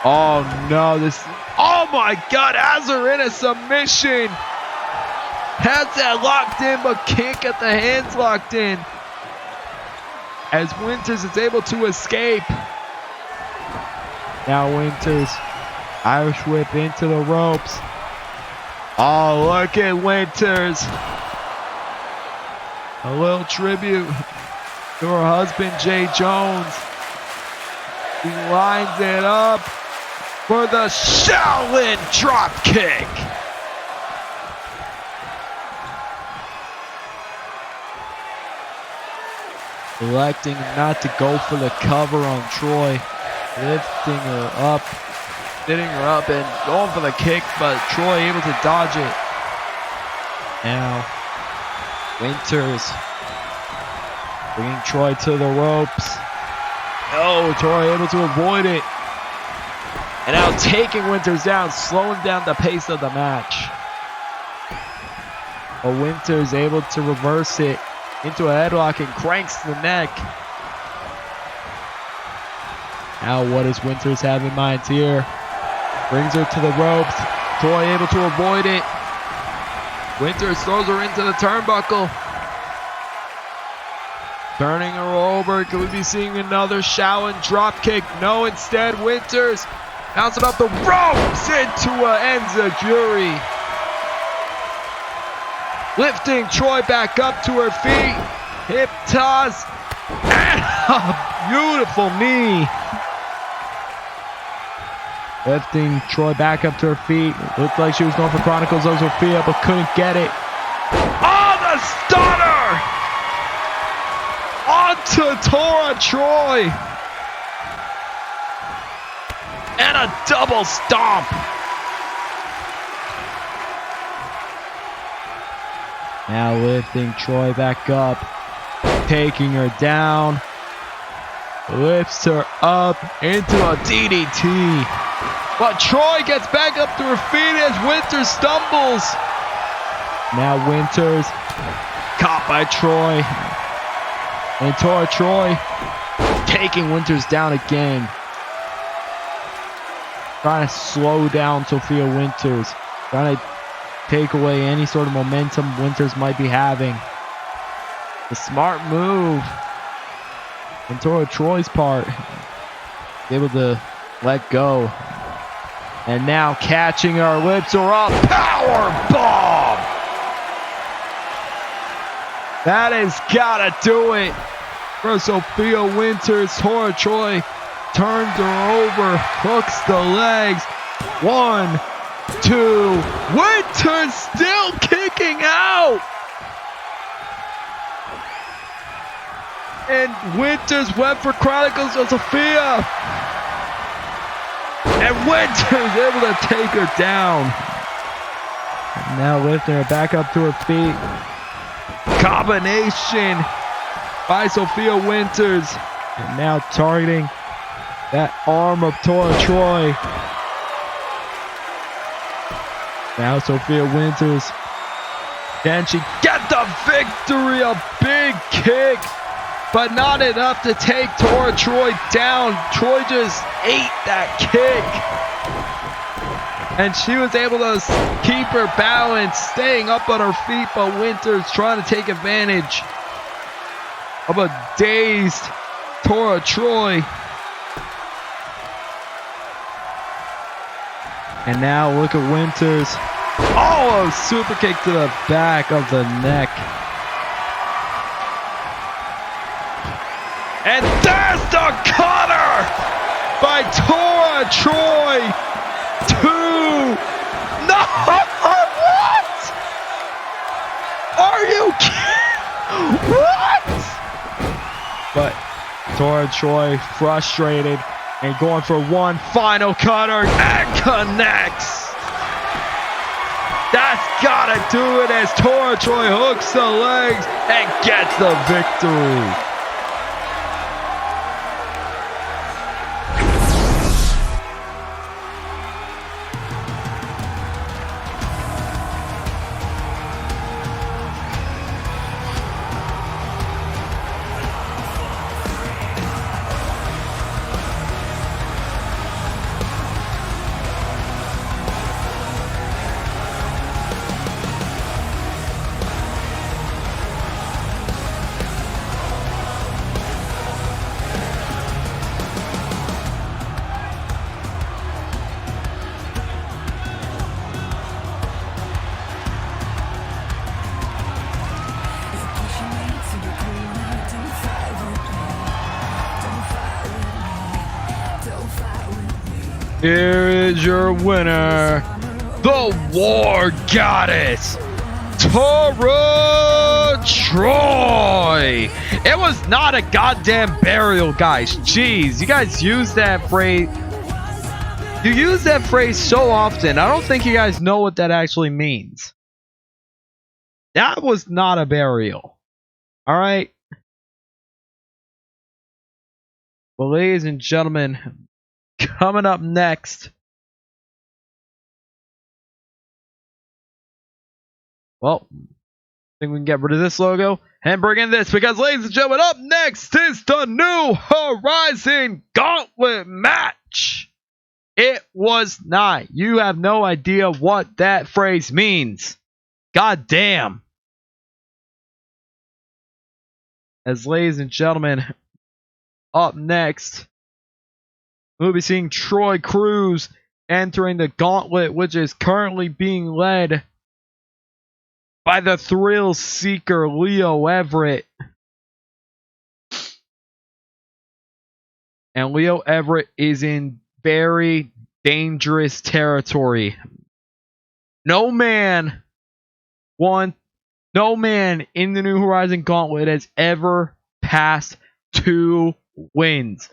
Oh no, oh my God, has her in a submission. Has that locked in, but can't get the hands locked in. As Winters is able to escape. Now Winters, Irish whip into the ropes. Oh, look at Winters. A little tribute to her husband, Jay Jones. He lines it up for the Shaolin drop kick. Electing not to go for the cover on Troy. Lifting her up. Hitting her up and going for the kick, but Troy able to dodge it. Now, Winters bringing Troy to the ropes. Oh, Troy able to avoid it. And now taking Winters down, slowing down the pace of the match. But Winters able to reverse it into a headlock and cranks the neck. Now what does Winters have in mind here? Brings her to the ropes. Troy able to avoid it. Winters throws her into the turnbuckle. Turning her over. Could we be seeing another Shaolin drop kick? No, instead Winters bouncing up the ropes into a enziguri. Lifting Troy back up to her feet. Hip toss. And a beautiful knee. Lifting Troy back up to her feet. Looked like she was going for Chronicles of Sophia, but couldn't get it. Oh, the stunner! Onto Tora Troy. And a double stomp. Now lifting Troy back up. Taking her down. Lifts her up into a DDT. But Troy gets back up to her feet as Winters stumbles. Now Winters caught by Troy. And Tora Troy taking Winters down again. Trying to slow down Sophia Winters. Trying to take away any sort of momentum Winters might be having. The smart move on Tora Troy's part. Able to let go. And now catching her, lifts her up, power bomb! That has gotta do it for Sophia Winters. Tora Troy turns her over, hooks the legs. 1, 2, Winters still kicking out! And Winters went for Chronicles of Sophia. And Winters able to take her down. And now lifting her back up to her feet. Combination by Sophia Winters. And now targeting that arm of Tora Troy. Now Sophia Winters Can she get the victory? A big kick, but not enough to take Tora Troy down. Troy just ate that kick. And she was able to keep her balance, staying up on her feet, but Winters trying to take advantage of a dazed Tora Troy. And now look at Winters. Oh, a super kick to the back of the neck. And there's the cutter by Tora Troy. 2. No! What? Are you kidding? What? But Tora Troy frustrated and going for one final cutter and connects. That's gotta do it as Tora Troy hooks the legs and gets the victory. Here is your winner, the War Goddess, Tora Troy. It was not a goddamn burial, guys. Jeez, you guys use that phrase. You use that phrase so often. I don't think you guys know what that actually means. That was not a burial. All right. Well, ladies and gentlemen, coming up next. Well, I think we can get rid of this logo and bring in this because, ladies and gentlemen, up next is the New Horizon Gauntlet match. It was not. You have no idea what that phrase means. God damn. As ladies and gentlemen, up next, we'll be seeing Troy Cruz entering the gauntlet, which is currently being led by the thrill seeker Leo Everett. And Leo Everett is in very dangerous territory. No man in the New Horizon Gauntlet has ever passed 2 wins.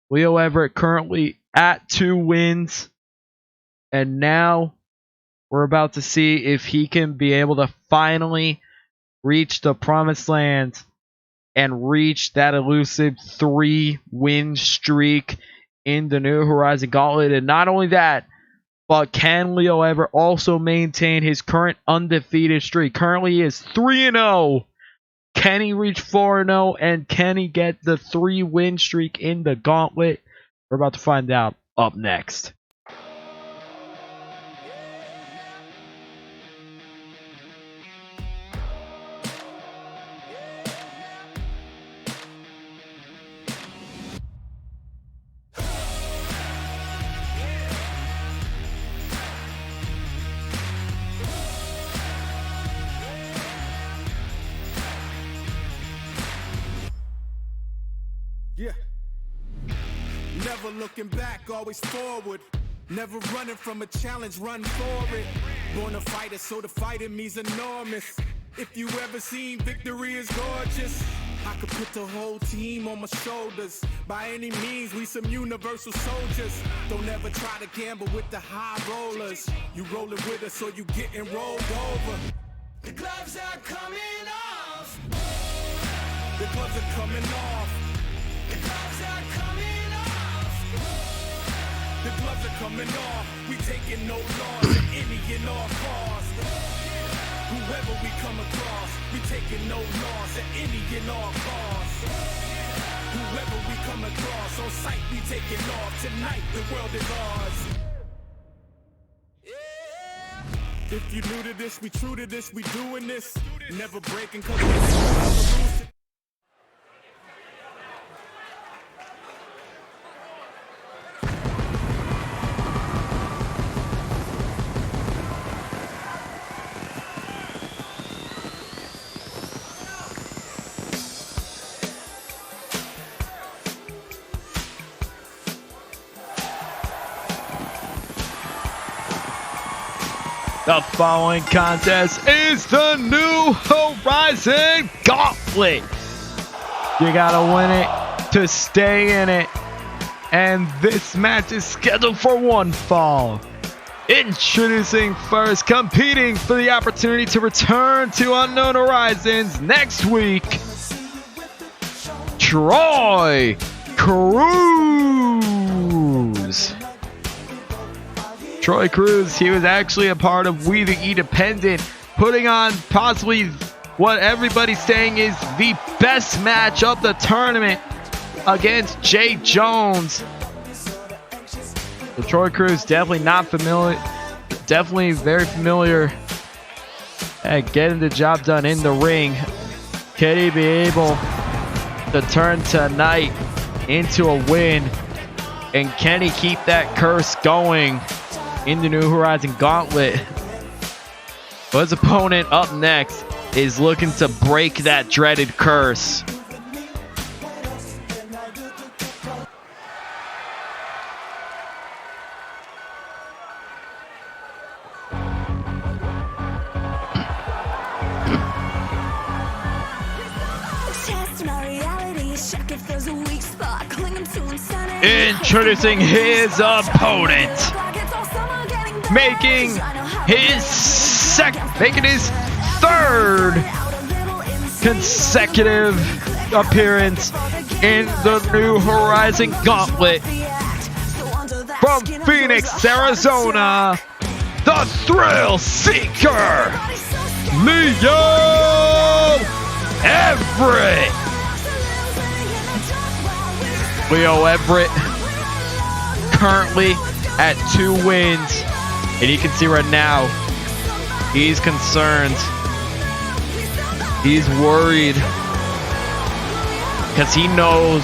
Leo Everett currently at 2 wins. And now we're about to see if he can be able to finally reach the promised land and reach that elusive 3-win streak in the New Horizon Gauntlet. And not only that, but can Leo Everett also maintain his current undefeated streak? Currently he is 3-0. Can he reach 4-0? And can he get the 3-win streak in the Gauntlet? We're about to find out up next. Yeah. Never looking back, always forward. Never running from a challenge, run for it. Born a fighter, so the fight in me's enormous. If you ever seen victory is gorgeous, I could put the whole team on my shoulders. By any means, we some universal soldiers. Don't ever try to gamble with the high rollers. You rolling with us, so you getting rolled over. The gloves are coming off. The gloves are coming off. The gloves are coming off. The gloves are coming off. We taking no loss at any and all costs. Whoever we come across, we taking no loss at any and all costs. Whoever we come across, on sight we taking off. Tonight the world is ours. If you new to this, we true to this, we doing this. Never breaking cause we never lose. The following contest is the New Horizon Gauntlet. You gotta win it to stay in it. And this match is scheduled for one fall. Introducing first, competing for the opportunity to return to Unknown Horizons next week, Troy Cruz. Troy Cruz, he was actually a part of We the Independent, putting on possibly what everybody's saying is the best match of the tournament against Jay Jones. So Troy Cruz definitely not familiar, definitely very familiar at getting the job done in the ring. Can he be able to turn tonight into a win? And can he keep that curse going in the New Horizon Gauntlet? Well, his opponent up next is looking to break that dreaded curse. Introducing his opponent, making his third consecutive appearance in the New Horizon Gauntlet, from Phoenix, Arizona, the Thrill Seeker, Leo Everett. Leo Everett currently at 2 wins, and you can see right now he's concerned, he's worried, because he knows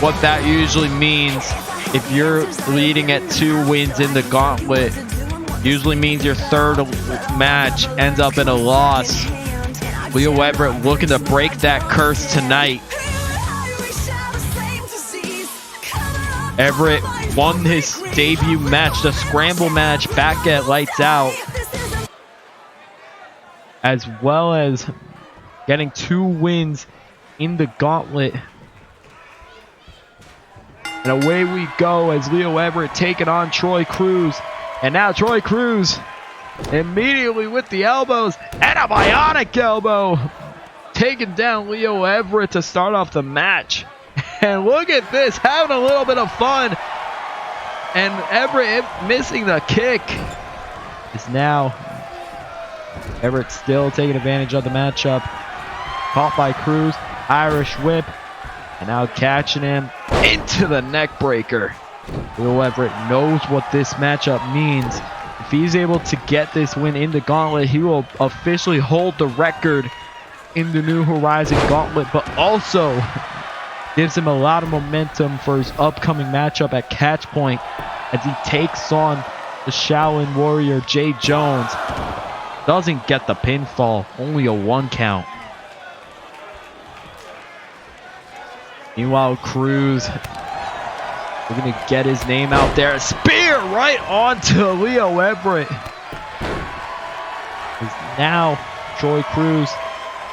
what that usually means. If you're leading at 2 wins in the gauntlet, usually means your third match ends up in a loss. Leo Everett looking to break that curse tonight. Everett won his debut match, the Scramble match, back at Lights Out, as well as getting 2 wins in the Gauntlet. And away we go as Leo Everett taking on Troy Cruz. And now Troy Cruz immediately with the elbows and a bionic elbow, taking down Leo Everett to start off the match. And look at this, having a little bit of fun. And Everett missing the kick. Is now Everett still taking advantage of the matchup. Caught by Cruz, Irish whip, and now catching him into the neck breaker. Leo Everett knows what this matchup means. If he's able to get this win in the Gauntlet, he will officially hold the record in the New Horizon Gauntlet, but also gives him a lot of momentum for his upcoming matchup at Catch Point as he takes on the Shaolin Warrior Jay Jones. Doesn't get the pinfall, only a 1 count. Meanwhile, Cruz looking to get his name out there. A spear right onto Leo Everett. Now Troy Cruz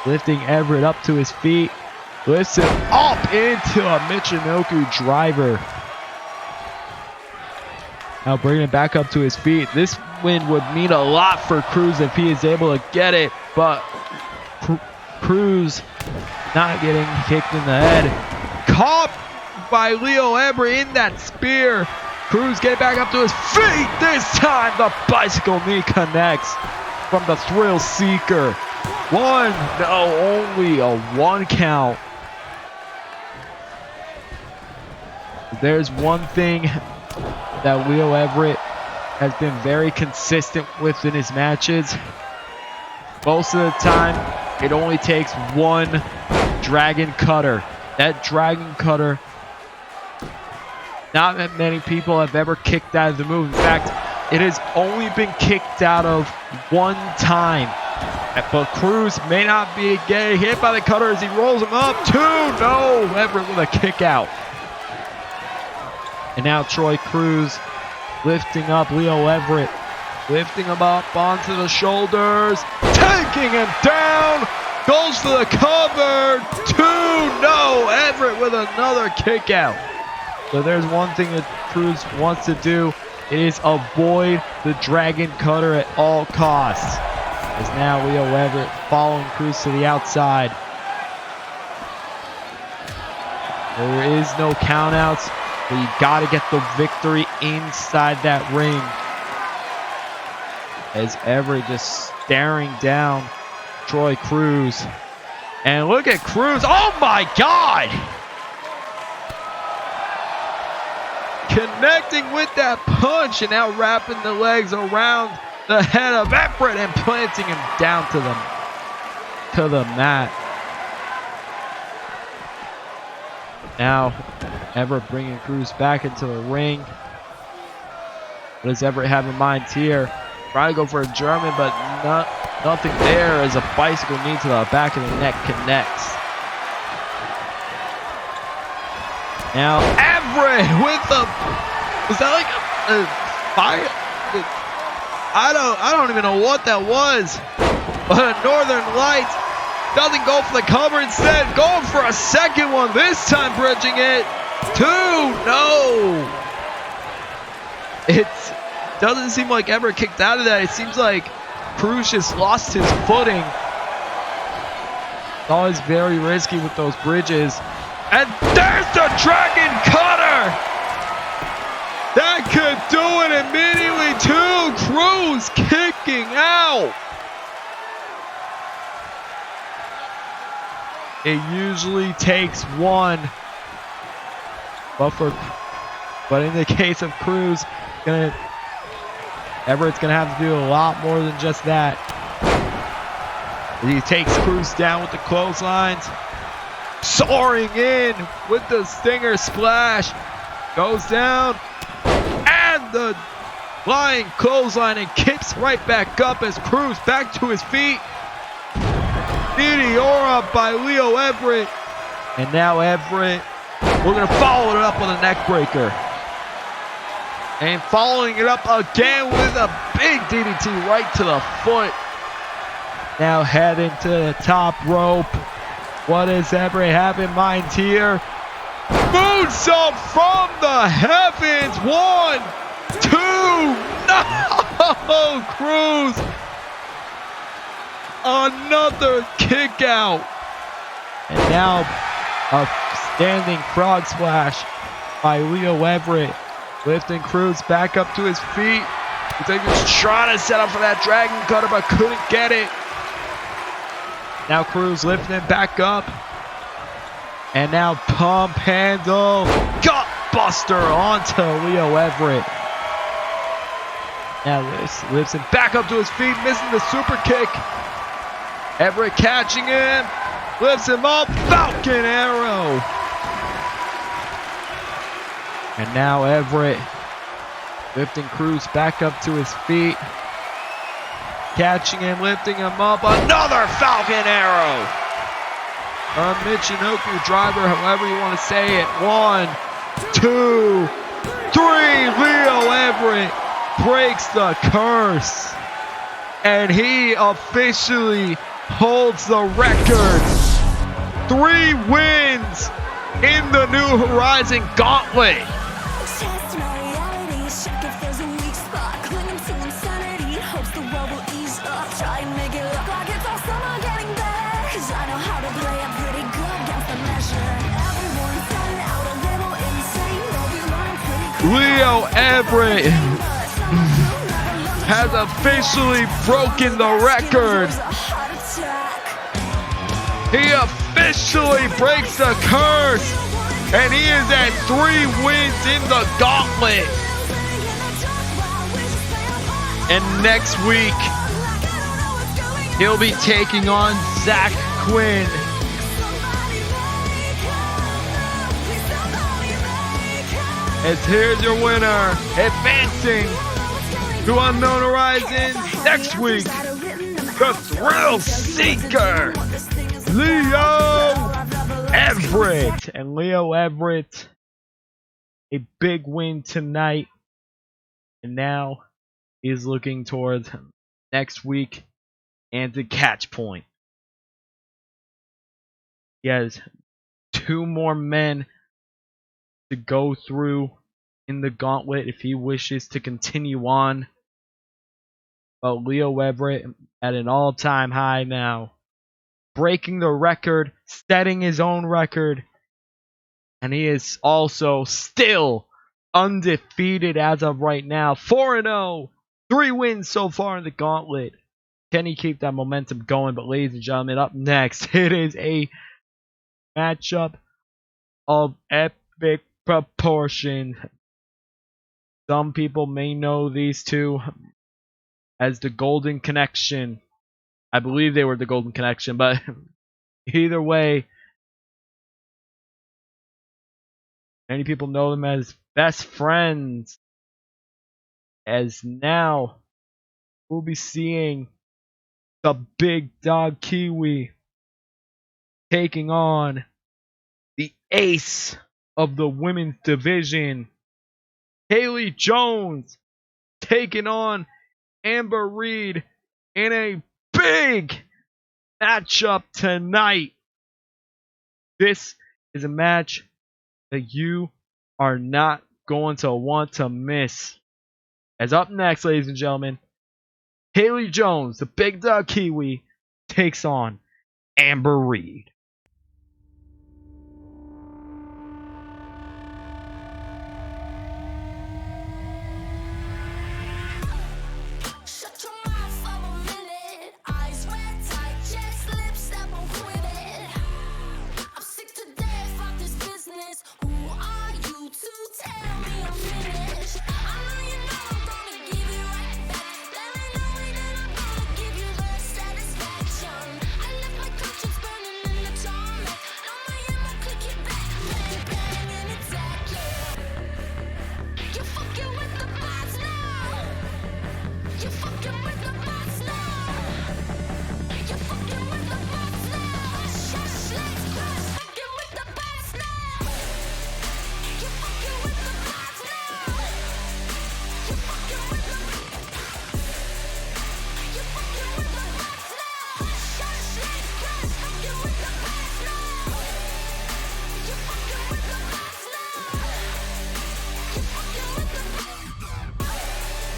lifting Everett up to his feet. Lifts him up into a Michinoku driver. Now bringing it back up to his feet. This win would mean a lot for Cruz if he is able to get it, but Cruz not getting kicked in the head. Caught by Leo Everett in that spear. Cruz getting back up to his feet. This time the bicycle knee connects. from the Thrill Seeker. One. No, only a 1 count. There's one thing that Leo Everett has been very consistent with in his matches. Most of the time, it only takes one Dragon Cutter. That Dragon Cutter, not that many people have ever kicked out of the move. In fact, it has only been kicked out of 1 time. But Cruz may not be getting hit by the cutter as he rolls him up. 2, no, Everett with a kick out. And now Troy Cruz lifting up Leo Everett. Lifting him up onto the shoulders. Taking him down. Goes for the cover. 2, no. Everett with another kick out. So there's one thing that Cruz wants to do. It is avoid the Dragon Cutter at all costs. As now Leo Everett following Cruz to the outside. There is no countouts. But you got to get the victory inside that ring. As Everett just staring down Troy Cruz. And look at Cruz. Oh my God! Connecting with that punch and now wrapping the legs around the head of Everett and planting him down to the mat. Now, Everett bringing Cruz back into the ring. What does Everett have in mind here? Trying to go for a German, but nothing there as a bicycle knee to the back of the neck connects. Now, Everett with the... Was that like a fire? I don't even know what that was. But Northern Lights doesn't go for the cover, instead going for a second one, this time bridging it. 2, no. It doesn't seem like Everett kicked out of that. It seems like Cruz just lost his footing. It's always very risky with those bridges. And there's the Dragon Cutter. That could do it immediately too. Cruz kicking out. It usually takes 1, but in the case of Cruz, Everett's gonna have to do a lot more than just that. He takes Cruz down with the clotheslines, soaring in with the Stinger Splash, goes down, and the flying clothesline and kicks right back up as Cruz back to his feet. Meteora by Leo Everett. And now Everett, we're going to follow it up with a neck breaker. And following it up again with a big DDT right to the foot. Now heading to the top rope. What does Everett have in mind here? Moonsault from the heavens. 1, 2, no! Cruz. Another kick out. And now a standing frog splash by Leo Everett. Lifting Cruz back up to his feet. He was trying to set up for that Dragon Cutter but couldn't get it. Now Cruz lifting him back up. And now pump handle. Gut buster onto Leo Everett. Now lifts him back up to his feet, missing the super kick. Everett catching him, lifts him up, Falcon Arrow. And now Everett lifting Cruz back up to his feet. Catching him, lifting him up, another Falcon Arrow. A Michinoku driver, however you want to say it. 1, 2, 3, Leo Everett breaks the curse. And he officially holds the record. 3 wins in the New Horizon Gauntlet. Leo Everett has officially broken the record. He officially breaks the curse, and he is at 3 wins in the gauntlet. And next week, he'll be taking on Zach Quinn. As here's your winner, advancing to Unknown Horizons next week, the Thrill Seeker, Leo Everett. And Leo Everett, a big win tonight. And now he's looking towards next week and to Catch Point. He has 2 more men to go through in the gauntlet if he wishes to continue on. But Leo Everett at an all-time high now, breaking the record, setting his own record, and he is also still undefeated as of right now. 4-0, 3 wins so far in the gauntlet. Can he keep that momentum going? But ladies and gentlemen, up next, it is a matchup of epic proportion. Some people may know these two as the Golden Connection. I believe they were the Golden Connection, but either way, many people know them as best friends. As now, we'll be seeing the Big Dog Kiwi taking on the ace of the women's division, Haley Jones, taking on Amber Reed in a big matchup tonight. This is a match that you are not going to want to miss. As up next, ladies and gentlemen, Haley Jones, the Big Dog Kiwi, takes on Amber Reed.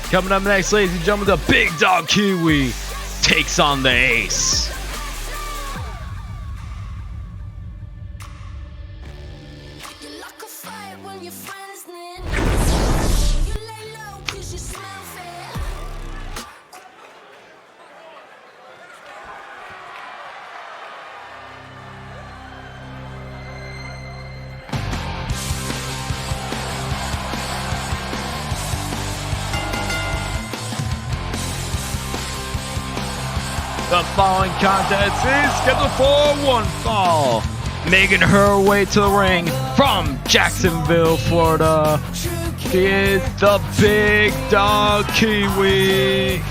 Coming up next, ladies and gentlemen, the Big Dog Kiwi takes on the Ace. The following contest is scheduled for one fall. Making her way to the ring from Jacksonville, Florida, she is the Big Dog Kiwi,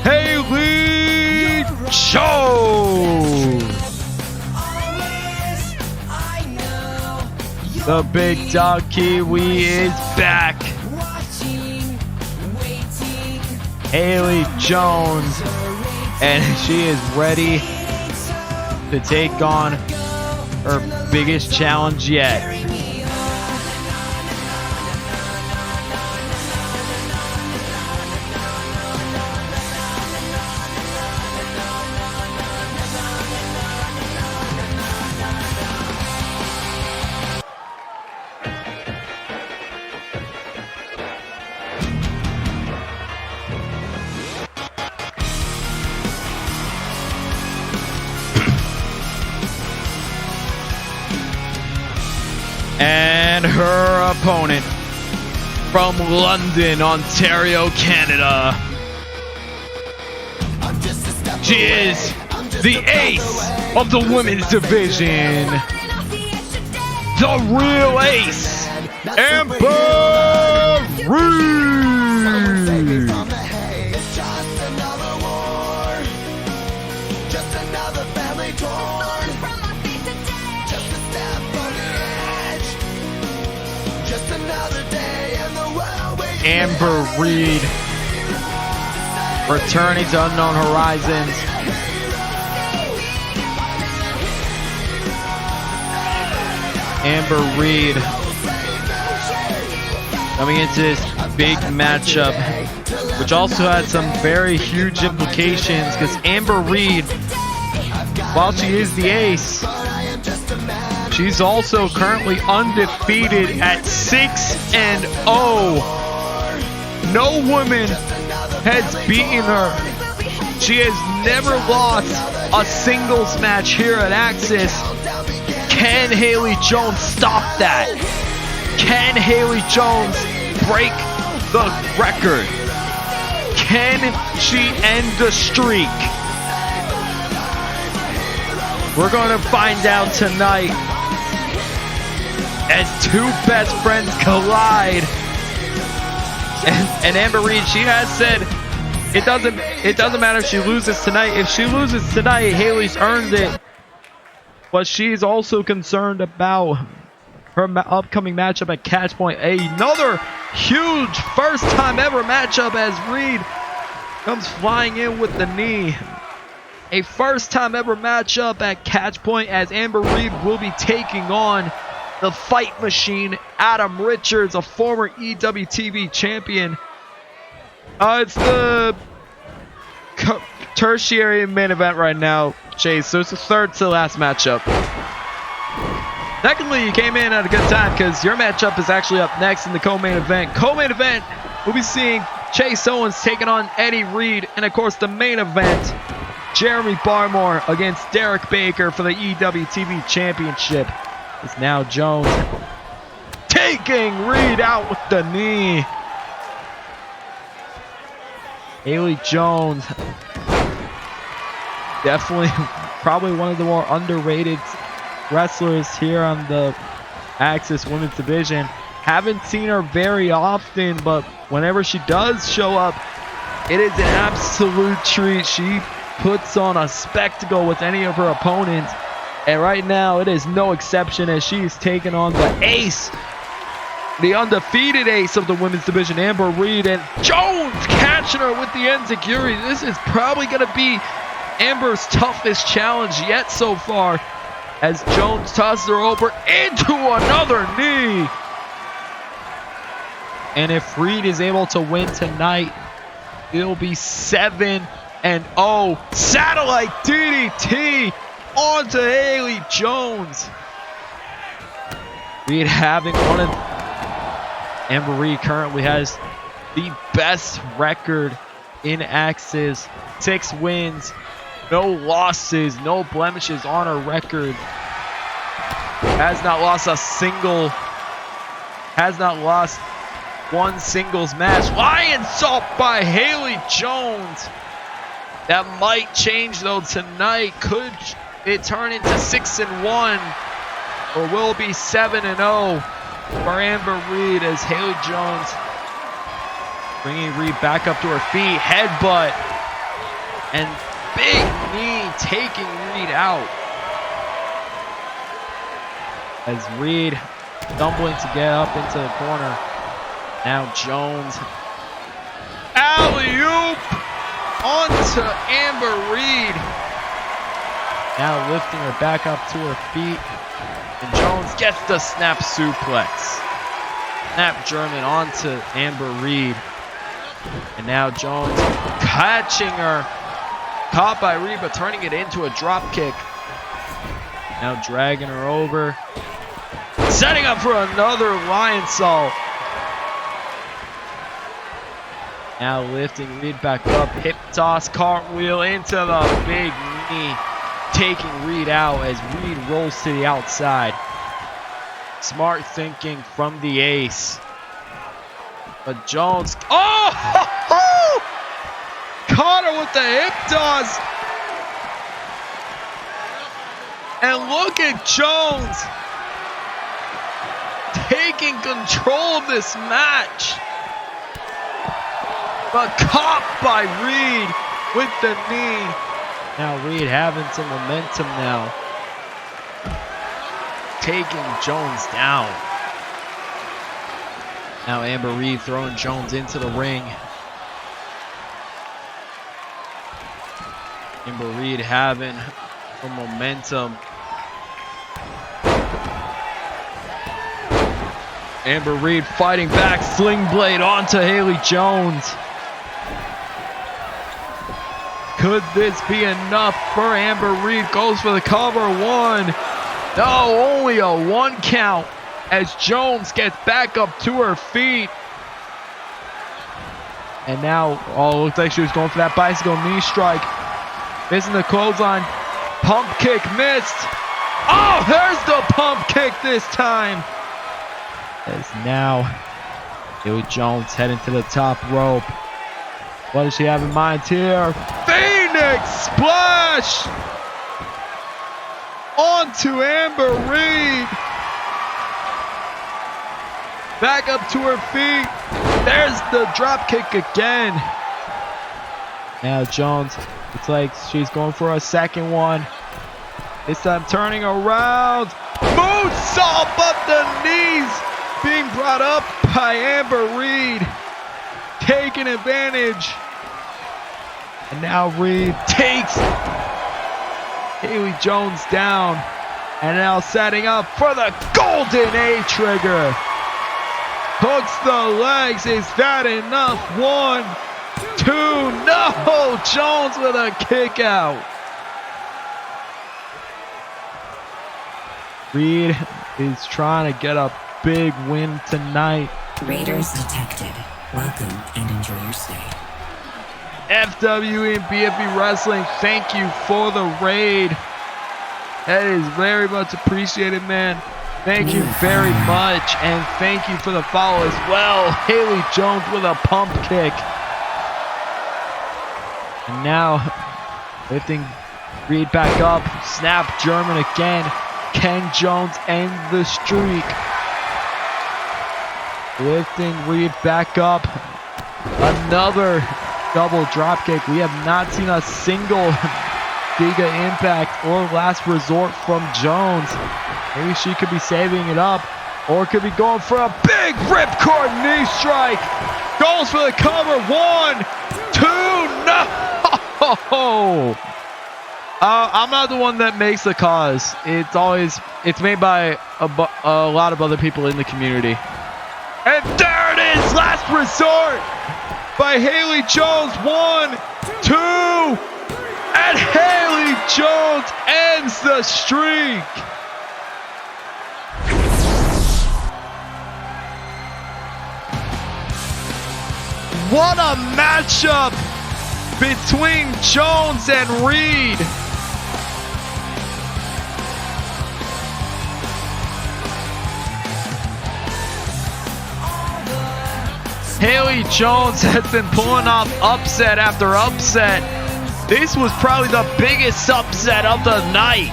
Haley Jones. The Big Dog Kiwi is back. Haley Jones, and she is ready to take on her biggest challenge yet. opponent from London, Ontario, Canada. She is the ace of the women's division. The real ace, Amber Reed. Amber Reed returning to Unknown Horizons. Amber Reed coming into this big matchup, which also had some very huge implications because Amber Reed, while she is the ace, she's also currently undefeated at 6-0. No woman has beaten her. She has never lost a singles match here at Axis. Can Haley Jones stop that? Can Haley Jones break the record? Can she end the streak? We're going to find out tonight as two best friends collide. And Amber Reed, she has said it doesn't matter if she loses tonight. If she loses tonight, Haley's earned it. But she's also concerned about her upcoming matchup at Catchpoint. Another huge first time ever matchup as Reed comes flying in with the knee. A first time ever matchup at Catchpoint as Amber Reed will be taking on the Fight Machine, Adam Richards, a former EWTV champion. It's the tertiary main event right now, Chase. So it's the third to last matchup. Secondly, you came in at a good time because your matchup is actually up next in the co-main event. Co-main event, we'll be seeing Chase Owens taking on Eddie Reed. And of course, the main event, Jeremy Barmore against Derek Baker for the EWTV Championship. It's now Jones taking Reed out with the knee. Haley Jones, definitely probably one of the more underrated wrestlers here on the Axis Women's Division. Haven't seen her very often, but whenever she does show up, it is an absolute treat. She puts on a spectacle with any of her opponents. And right now, it is no exception as she's taking on the ace, the undefeated ace of the women's division, Amber Reed. And Jones catching her with the enziguri. This is probably going to be Amber's toughest challenge yet so far as Jones tosses her over into another knee. And if Reed is able to win tonight, it'll be 7-0. Satellite DDT onto Haley Jones. Reed having one of... Amber Reed currently has the best record in Axis. 6 wins, no losses, no blemishes on her record. Has not lost one singles match. Lion Salt by Haley Jones. That might change though tonight. Could it turn into 6-1, or will it be 7-0 for Amber Reed as Haley Jones bringing Reed back up to her feet, headbutt, and big knee taking Reed out. As Reed stumbling to get up into the corner. Now Jones, alley-oop onto Amber Reed. Now lifting her back up to her feet. And Jones gets the snap suplex. Snap German onto Amber Reed. And now Jones catching her. Caught by Reed, but turning it into a drop kick. Now dragging her over. Setting up for another lion salt. Now lifting Reed back up. Hip toss, cartwheel into the big knee. Taking Reed out as Reed rolls to the outside. Smart thinking from the ace. But Jones. Oh! Caught her with the hip toss. And look at Jones taking control of this match. But caught by Reed with the knee. Now Reed having some momentum now. Taking Jones down. Now Amber Reed throwing Jones into the ring. Amber Reed having some momentum. Amber Reed fighting back, sling blade onto Haley Jones. Could this be enough for Amber Reed? Goes for the cover. One. No, only a 1 count as Jones gets back up to her feet. And now, oh, looks like she was going for that bicycle knee strike. Missing the clothesline. Pump kick missed. Oh, there's the pump kick this time. As now, Haley Jones heading to the top rope. What does she have in mind here? Phoenix splash onto Amber Reed. Back up to her feet. There's the drop kick again. Now Jones, it's like she's going for a second one. This time turning around. Moonsault up the knees. Being brought up by Amber Reed. Taking advantage. And now Reed takes Haley Jones down. And now setting up for the Golden A trigger. Hooks the legs. Is that enough? 1, 2. No! Jones with a kick out. Reed is trying to get a big win tonight. Raiders detected. Welcome and enjoy your stay. FWE and BFB Wrestling, thank you for the raid. That is very much appreciated, man. Thank you very much. And thank you for the follow as well. Haley Jones with a pump kick. And now, lifting Reed back up. Snap German again. Can Jones end the streak? Lifting Reed back up. Another double drop kick. We have not seen a single Giga Impact or Last Resort from Jones. Maybe she could be saving it up, or could be going for a big ripcord knee strike. Goes for the cover. 1, 2, no! I'm not the one that makes the cause. It's made by a lot of other people in the community. And there it is, Last Resort by Haley Jones. 1, 2, and Haley Jones ends the streak. What a matchup between Jones and Reed. Haley Jones has been pulling off upset after upset. This was probably the biggest upset of the night.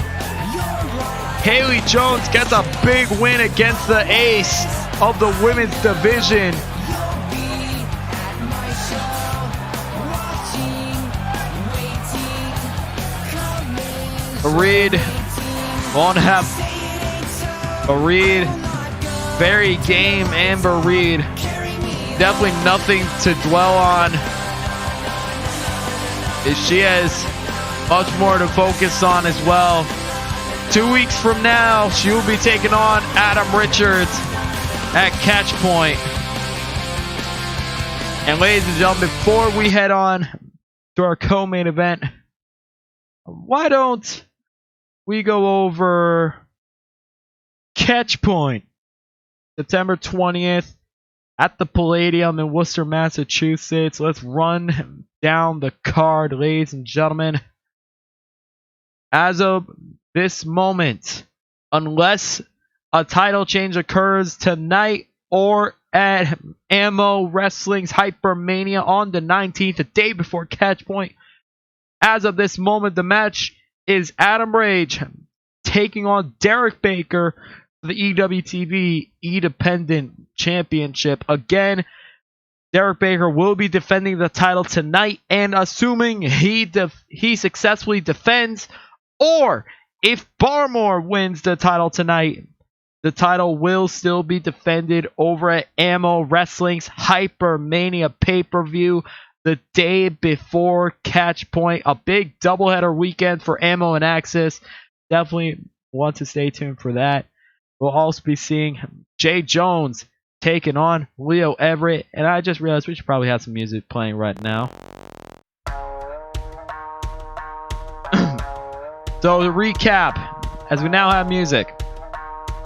Haley Jones gets a big win against the ace of the women's division. Reed won't have a Reed. Very game Amber Reed. Definitely nothing to dwell on. She has much more to focus on as well. 2 weeks from now, she will be taking on Adam Richards at Catch Point. And ladies and gentlemen, before we head on to our co-main event, why don't we go over Catch Point, September 20th at the Palladium in Worcester, Massachusetts. Let's run down the card, ladies and gentlemen. As of this moment, unless a title change occurs tonight or at Ammo Wrestling's Hypermania on the 19th, the day before Catch Point. As of this moment, the match is Adam Rage taking on Derek Baker for the EWTV Independent Championship. Again, Derek Baker will be defending the title tonight, and assuming he successfully defends, or if Barmore wins the title tonight, the title will still be defended over at Ammo Wrestling's Hypermania pay-per-view the day before Catch Point. A big doubleheader weekend for Ammo and Axis. Definitely want to stay tuned for that. We'll also be seeing Jay Jones taking on Leo Everett. And I just realized we should probably have some music playing right now. So to recap, as we now have music,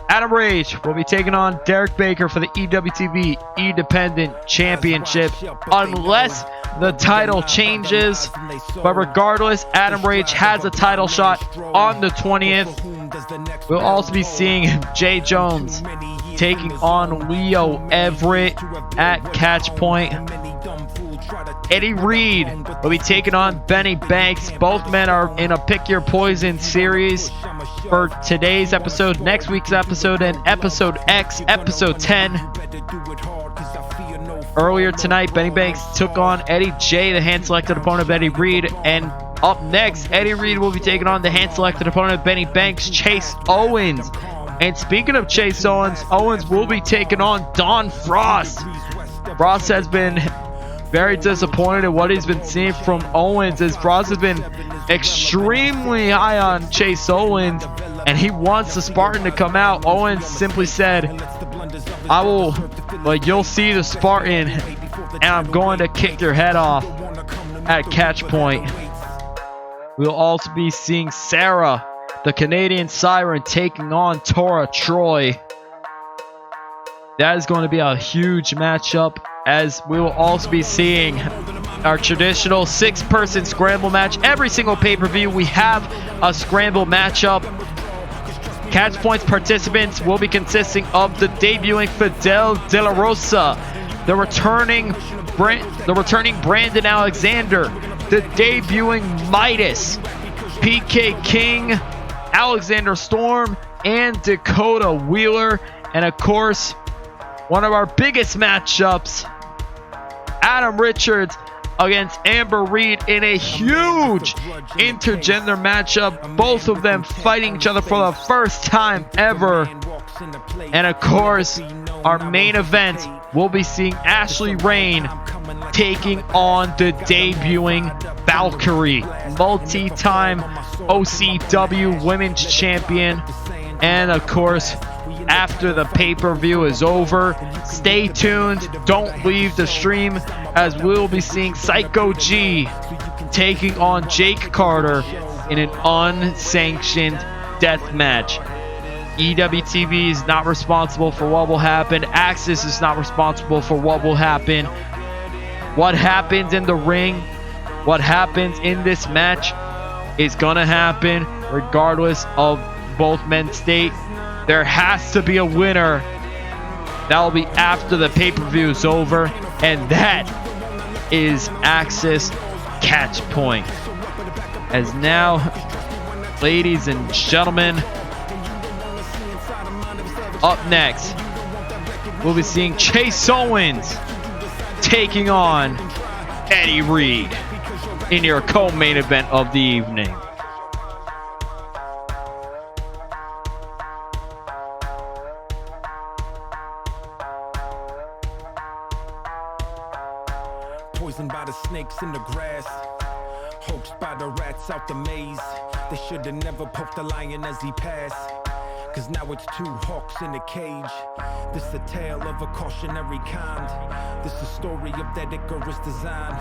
Adam Rage will be taking on Derek Baker for the EWTV Independent Championship unless the title changes. But regardless, Adam Rage has a title shot on the 20th. We'll also be seeing Jay Jones taking on Leo Everett at Catch Point. Eddie Reed will be taking on Benny Banks. Both men are in a Pick Your Poison series for today's episode, next week's episode, and episode X, episode 10. Earlier tonight, Benny Banks took on Eddie J, the hand-selected opponent of Eddie Reed. And up next, Eddie Reed will be taking on the hand-selected opponent of Benny Banks, Chase Owens. And speaking of Chase Owens, Owens will be taking on Don Frost. Frost has been very disappointed in what he's been seeing from Owens, as Frost has been extremely high on Chase Owens, and he wants the Spartan to come out. Owens simply said, you'll see the Spartan, and I'm going to kick your head off at Catch Point. We'll also be seeing Sarah, the Canadian Siren, taking on Tora Troy. That is going to be a huge matchup, as we will also be seeing our traditional 6-person scramble match. Every single pay-per-view we have a scramble matchup. Catch Point's participants will be consisting of the debuting Fidel De La Rosa, the returning Brandon Alexander, the debuting Midas, PK King, Alexander Storm, and Dakota Wheeler. And of course, one of our biggest matchups, Adam Richards against Amber Reed in a huge intergender matchup. Both of them fighting each other for the first time ever. And of course, our main event, we'll be seeing Ashley Rain taking on the debuting Valkyrie, multi-time OCW Women's Champion. And of course, after the pay-per-view is over, stay tuned, don't leave the stream, as we'll be seeing Psycho G taking on Jake Carter in an unsanctioned death match. EWTV is not responsible for what will happen. Axis is not responsible for what will happen. What happens in the ring, what happens in this match is gonna happen regardless of both men's state. There has to be a winner. That will be after the pay-per-view is over, and that is Axis Catch Point. As now, ladies and gentlemen, up next, we'll be seeing Chase Owens taking on Eddie Reed in your co-main event of the evening. Poisoned by the snakes in the grass, hoaxed by the rats out the maze. They should have never poked the lion as he passed, cause now it's 2 hawks in a cage. This a tale of a cautionary kind. This a story of that Icarus design.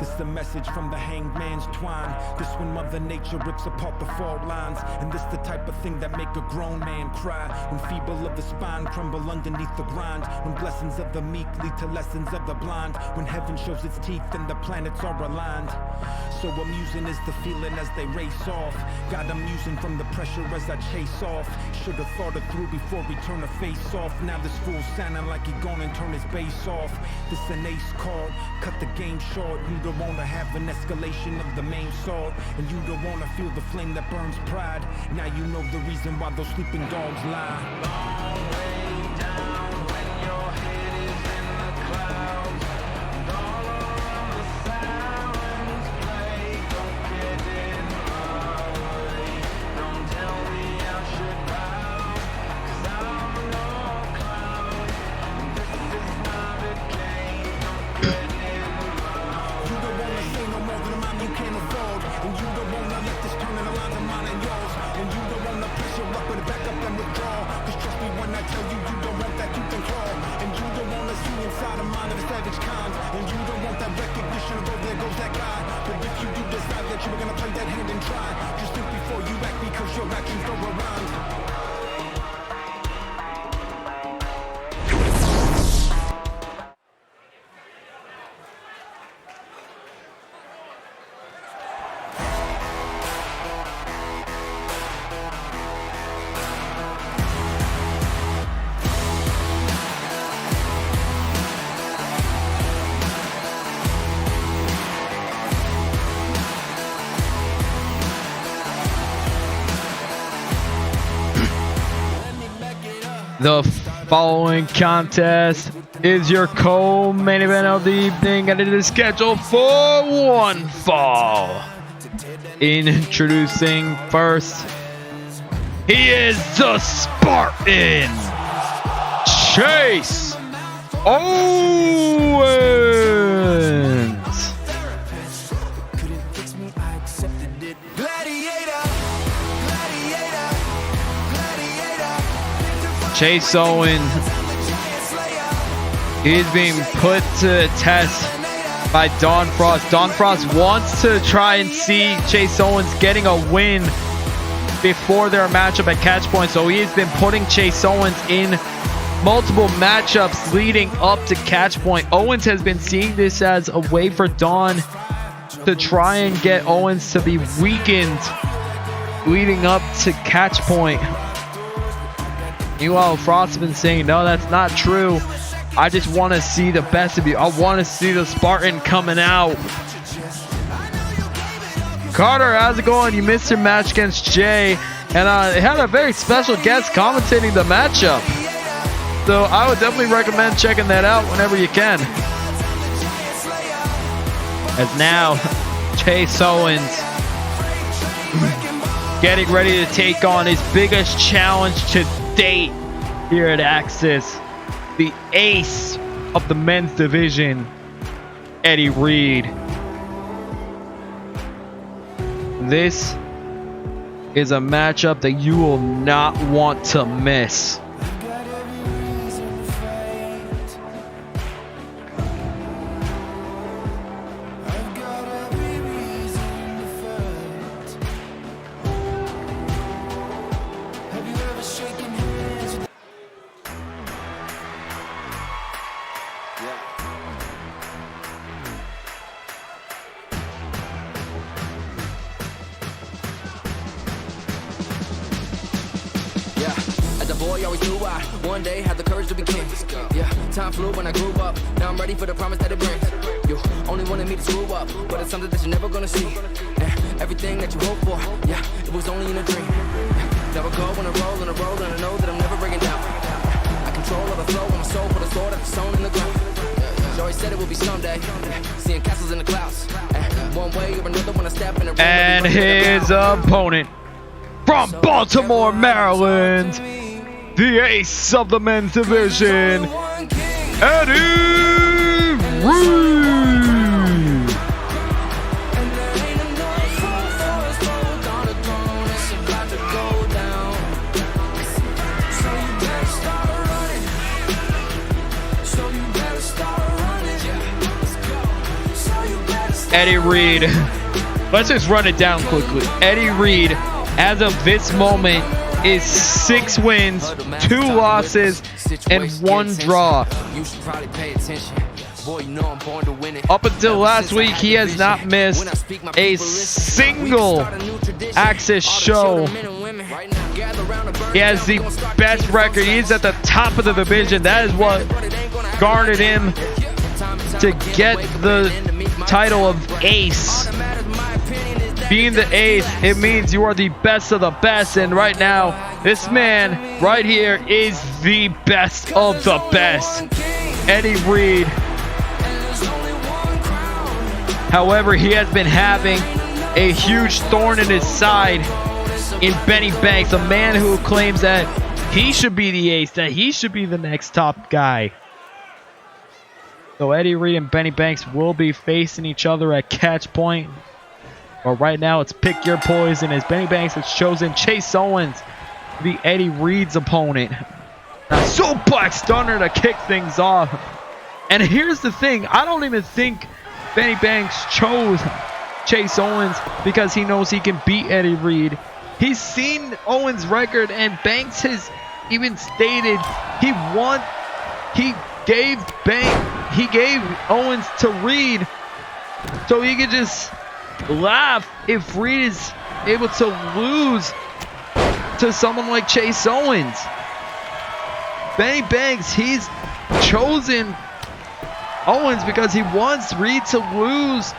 This the message from the hanged man's twine. This when Mother Nature rips apart the fault lines. And this the type of thing that make a grown man cry. When feeble of the spine crumble underneath the grind. When blessings of the meek lead to lessons of the blind. When heaven shows its teeth and the planets are aligned. So amusing is the feeling as they race off. God, I'm using from the pressure as I chase off. Should've thought it through before we turn the face off. Now this fool sounding like he gonna turn his bass off. This an ace card, cut the game short. You don't wanna have an escalation of the main sword. And you don't wanna feel the flame that burns pride. Now you know the reason why those sleeping dogs lie. Long way down when your head is in the clouds. And all around the sirens play. Don't get in my way. Don't tell me I should bow. 'Cause I'm no clown. And this is not a game. Don't get in my way. You don't wanna say no more than a mom you can't afford. And you don't wanna let this turn in the lines of mine and yours. And you don't wanna pressure up and back up and withdraw. 'Cause trust me when I tell you, you don't want that you can crawl. And you don't wanna see inside the mind of a savage kind. And you don't want that recognition of, oh, there goes that guy. But if you do decide that you were gonna play that hand and try, just think before you act because your actions go around. The following contest is your co-main event of the evening, and it is scheduled for one fall. Introducing first, he is the Spartan, Chase Owens. Chase Owens is being put to the test by Don Frost. Don Frost wants to try and see Chase Owens getting a win before their matchup at Catch Point, so he has been putting Chase Owens in multiple matchups leading up to Catch Point. Owens has been seeing this as a way for Don to try and get Owens to be weakened leading up to Catch Point. Meanwhile, Frost has been saying, no, that's not true. I just want to see the best of you. I want to see the Spartan coming out. Carter, how's it going? You missed your match against Jay, and it had a very special guest commentating the matchup. So I would definitely recommend checking that out whenever you can. As now, Chase Owens getting ready to take on his biggest challenge to date here at Axis, the ace of the men's division, Eddie Reed. This is a matchup that you will not want to miss. One day had the courage to be king. Yeah, time flew when I grew up. Now I'm ready for the promise that it brings. You only wanted me to screw up, but it's something that you're never gonna see. And everything that you hope for, yeah, it was only in a dream. Never go on a roll, and I know that I'm never breaking down. I control all the flow, my soul, put a sword that's sewn in the ground. She always said it will be someday. Seeing castles in the clouds. One way or another when I step in a room. And his opponent from Baltimore, Maryland, the ace of the men's division, Eddie Reed. Eddie Reed. Let's just run it down quickly. Eddie Reed, as of this moment, is 6 wins, 2 losses, and 1 draw. You should probably pay attention. Boy, you know I'm born to win it. Up until last week, he has not missed a single Axis show. He has the best record. He's at the top of the division. That is what garnered him to get the title of ace. Being the ace, it means you are the best of the best. And right now, this man right here is the best of the best. Eddie Reed. However, he has been having a huge thorn in his side in Benny Banks, a man who claims that he should be the ace, that he should be the next top guy. So Eddie Reed and Benny Banks will be facing each other at catch point. But right now, it's pick your poison as Benny Banks has chosen Chase Owens to be Eddie Reed's opponent. A suplex stunner to kick things off. And here's the thing, I don't even think Benny Banks chose Chase Owens because he knows he can beat Eddie Reed. He's seen Owens' record, and Banks has even stated he gave Owens to Reed so he could just laugh if Reed is able to lose to someone like Chase Owens. Benny Banks, he's chosen Owens because he wants Reed to lose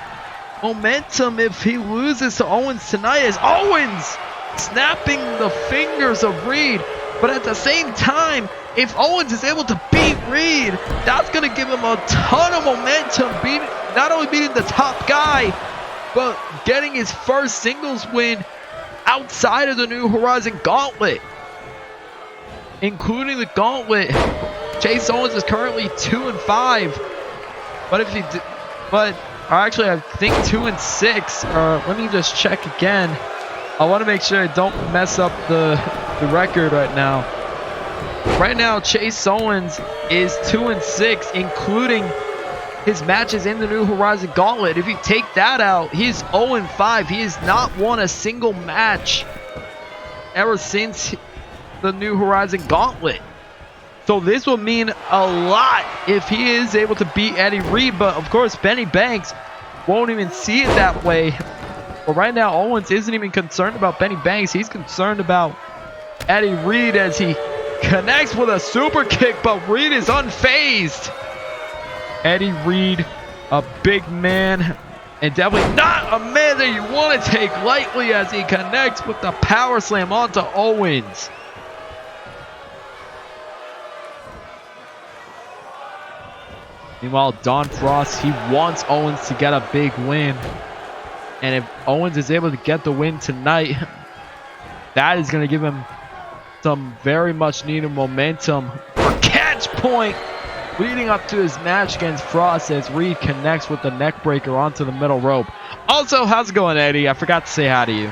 momentum if he loses to Owens tonight, as Owens snapping the fingers of Reed. But at the same time, if Owens is able to beat Reed, that's going to give him a ton of momentum, not only beating the top guy, but getting his first singles win outside of the New Horizon Gauntlet. Including the Gauntlet, Chase Owens is currently 2-5. But actually, I think 2-6. Let me just check again. I want to make sure I don't mess up the record right now. Right now, Chase Owens is 2-6, including his matches in the New Horizon Gauntlet. If you take that out, he's 0-5. He has not won a single match ever since the New Horizon Gauntlet. So this will mean a lot if he is able to beat Eddie Reed. But of course, Benny Banks won't even see it that way. But right now, Owens isn't even concerned about Benny Banks. He's concerned about Eddie Reed as he connects with a super kick, but Reed is unfazed. Eddie Reed, a big man, and definitely not a man that you want to take lightly as he connects with the power slam onto Owens. Meanwhile, Don Frost, he wants Owens to get a big win. And if Owens is able to get the win tonight, that is going to give him some very much needed momentum for catch point leading up to his match against Frost as Reed connects with the neck breaker onto the middle rope. Also, how's it going, Eddie? I forgot to say hi to you.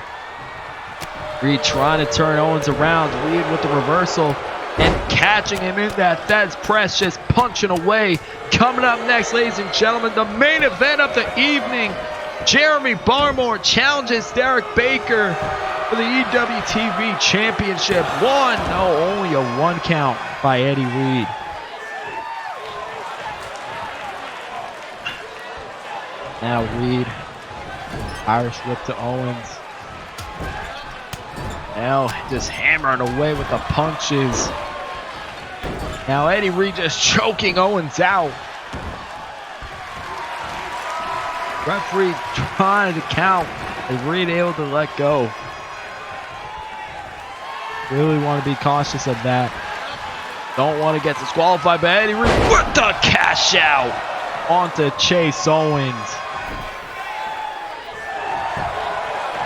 Reed trying to turn Owens around. Reed with the reversal and catching him in that Thesz press, just punching away. Coming up next, ladies and gentlemen, the main event of the evening. Jeremy Barmore challenges Derek Baker for the EWTV Championship. Only a 1 count by Eddie Reed. Now Reed, Irish whip to Owens. Now just hammering away with the punches. Now Eddie Reed just choking Owens out. Referee trying to count. Is Reed able to let go? Really want to be cautious of that. Don't want to get disqualified by Eddie Reed with the cash out onto Chase Owens.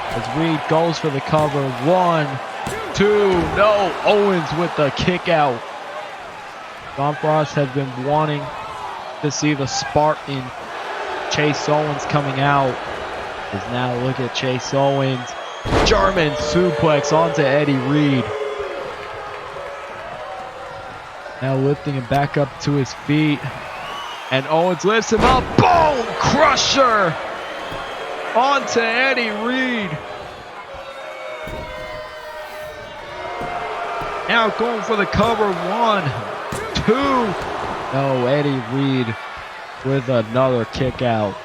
As Reed goes for the cover. 1, 2, no. Owens with the kick out. Don Frost has been wanting to see the Spartan Chase Owens coming out. Is now look at Chase Owens. German suplex onto Eddie Reed. Now lifting him back up to his feet. And Owens lifts him up. Boom! Crusher! On to Eddie Reed. Now going for the cover. 1, 2. No, Eddie Reed with another kick out.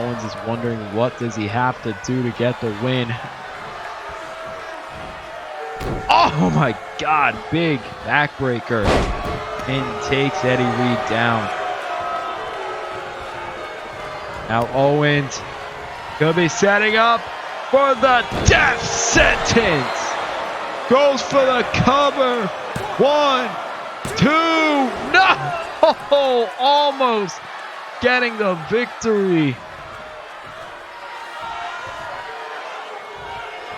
Owens is wondering what does he have to do to get the win. Oh my God, big backbreaker. And takes Eddie Reed down. Now Owens could be setting up for the death sentence. Goes for the cover. 1, 2. No! Almost getting the victory.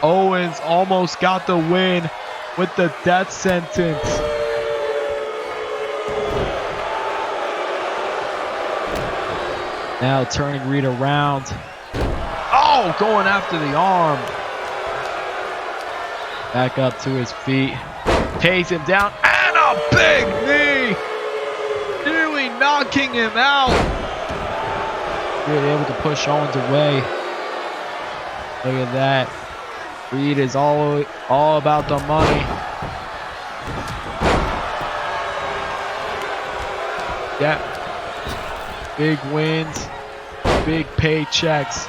Owens almost got the win with the death sentence. Now turning Reed around. Oh, going after the arm. Back up to his feet. Takes him down. And a big knee. Nearly knocking him out. Really able to push Owens away. Look at that. Reed is all about the money. Yeah. Big wins, big paychecks.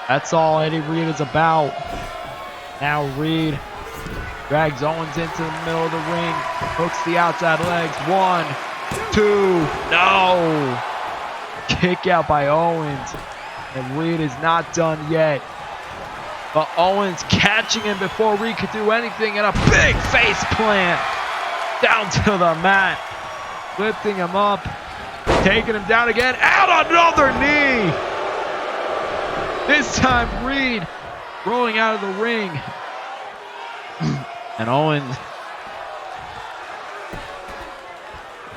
That's all Eddie Reed is about. Now Reed drags Owens into the middle of the ring, hooks the outside legs. 1, 2, no! Kick out by Owens, and Reed is not done yet. But Owens catching him before Reed could do anything, and a big face plant down to the mat, lifting him up. Taking him down again, and another knee! This time Reed rolling out of the ring. And Owens,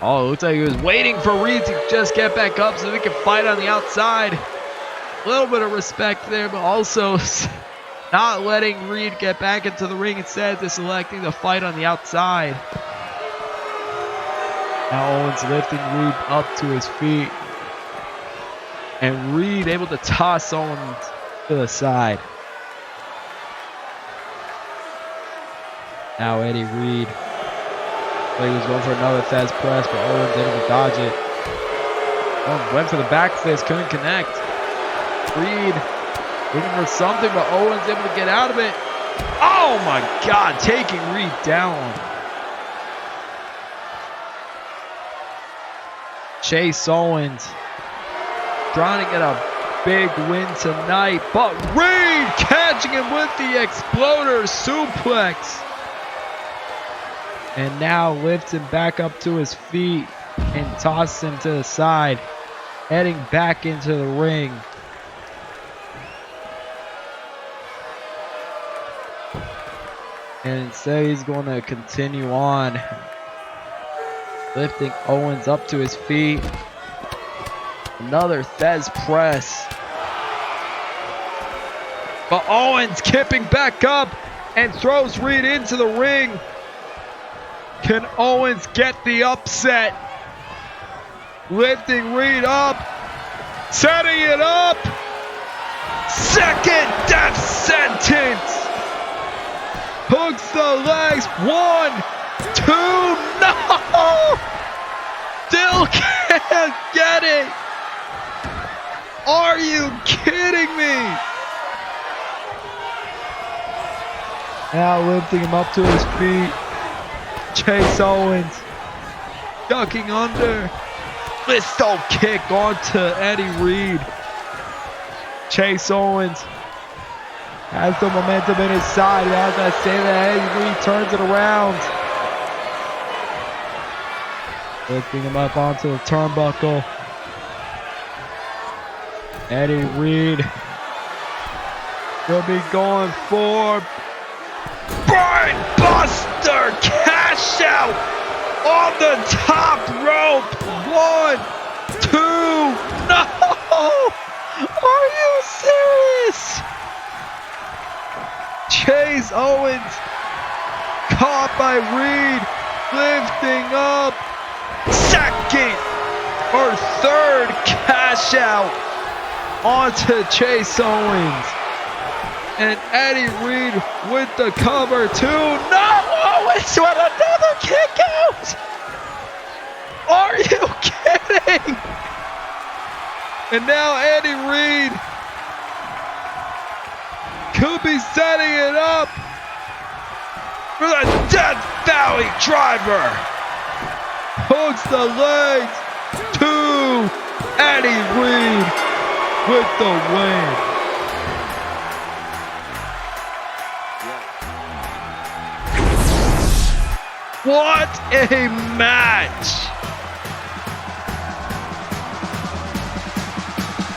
oh, it looks like he was waiting for Reed to just get back up so he could fight on the outside. A little bit of respect there, but also not letting Reed get back into the ring, instead of selecting to fight on the outside. Now Owens lifting Reed up to his feet. And Reed able to toss Owens to the side. Now Eddie Reed. He was going for another Thesz press, but Owens able to dodge it. Owens went for the back fist, couldn't connect. Reed looking for something, but Owens able to get out of it. Oh my God, taking Reed down. Chase Owens trying to get a big win tonight, but Reed catching him with the exploder suplex. And now lifts him back up to his feet and tosses him to the side, heading back into the ring. And instead he's going to continue on, lifting Owens up to his feet. Another Thesz press. But Owens kipping back up and throws Reed into the ring. Can Owens get the upset? Lifting Reed up. Setting it up. Second death sentence. Hooks the legs. 1, 2, no! Still can't get it. Are you kidding me? Now lifting him up to his feet. Chase Owens ducking under. Pistol kick onto Eddie Reed. Chase Owens has the momentum in his side. As I say that, Eddie Reed turns it around. Lifting him up onto the turnbuckle. Eddie Reed will be going for Brain Buster cash out on the top rope. 1, 2, no! Are you serious? Chase Owens caught by Reed, lifting up. Second or third cash out onto Chase Owens. And Eddie Reed with the cover too. No, Owens with another kick out. Are you kidding? And now Eddie Reed could be setting it up for the Death Valley driver. Hooks the legs to Eddie Reed with the win. What a match!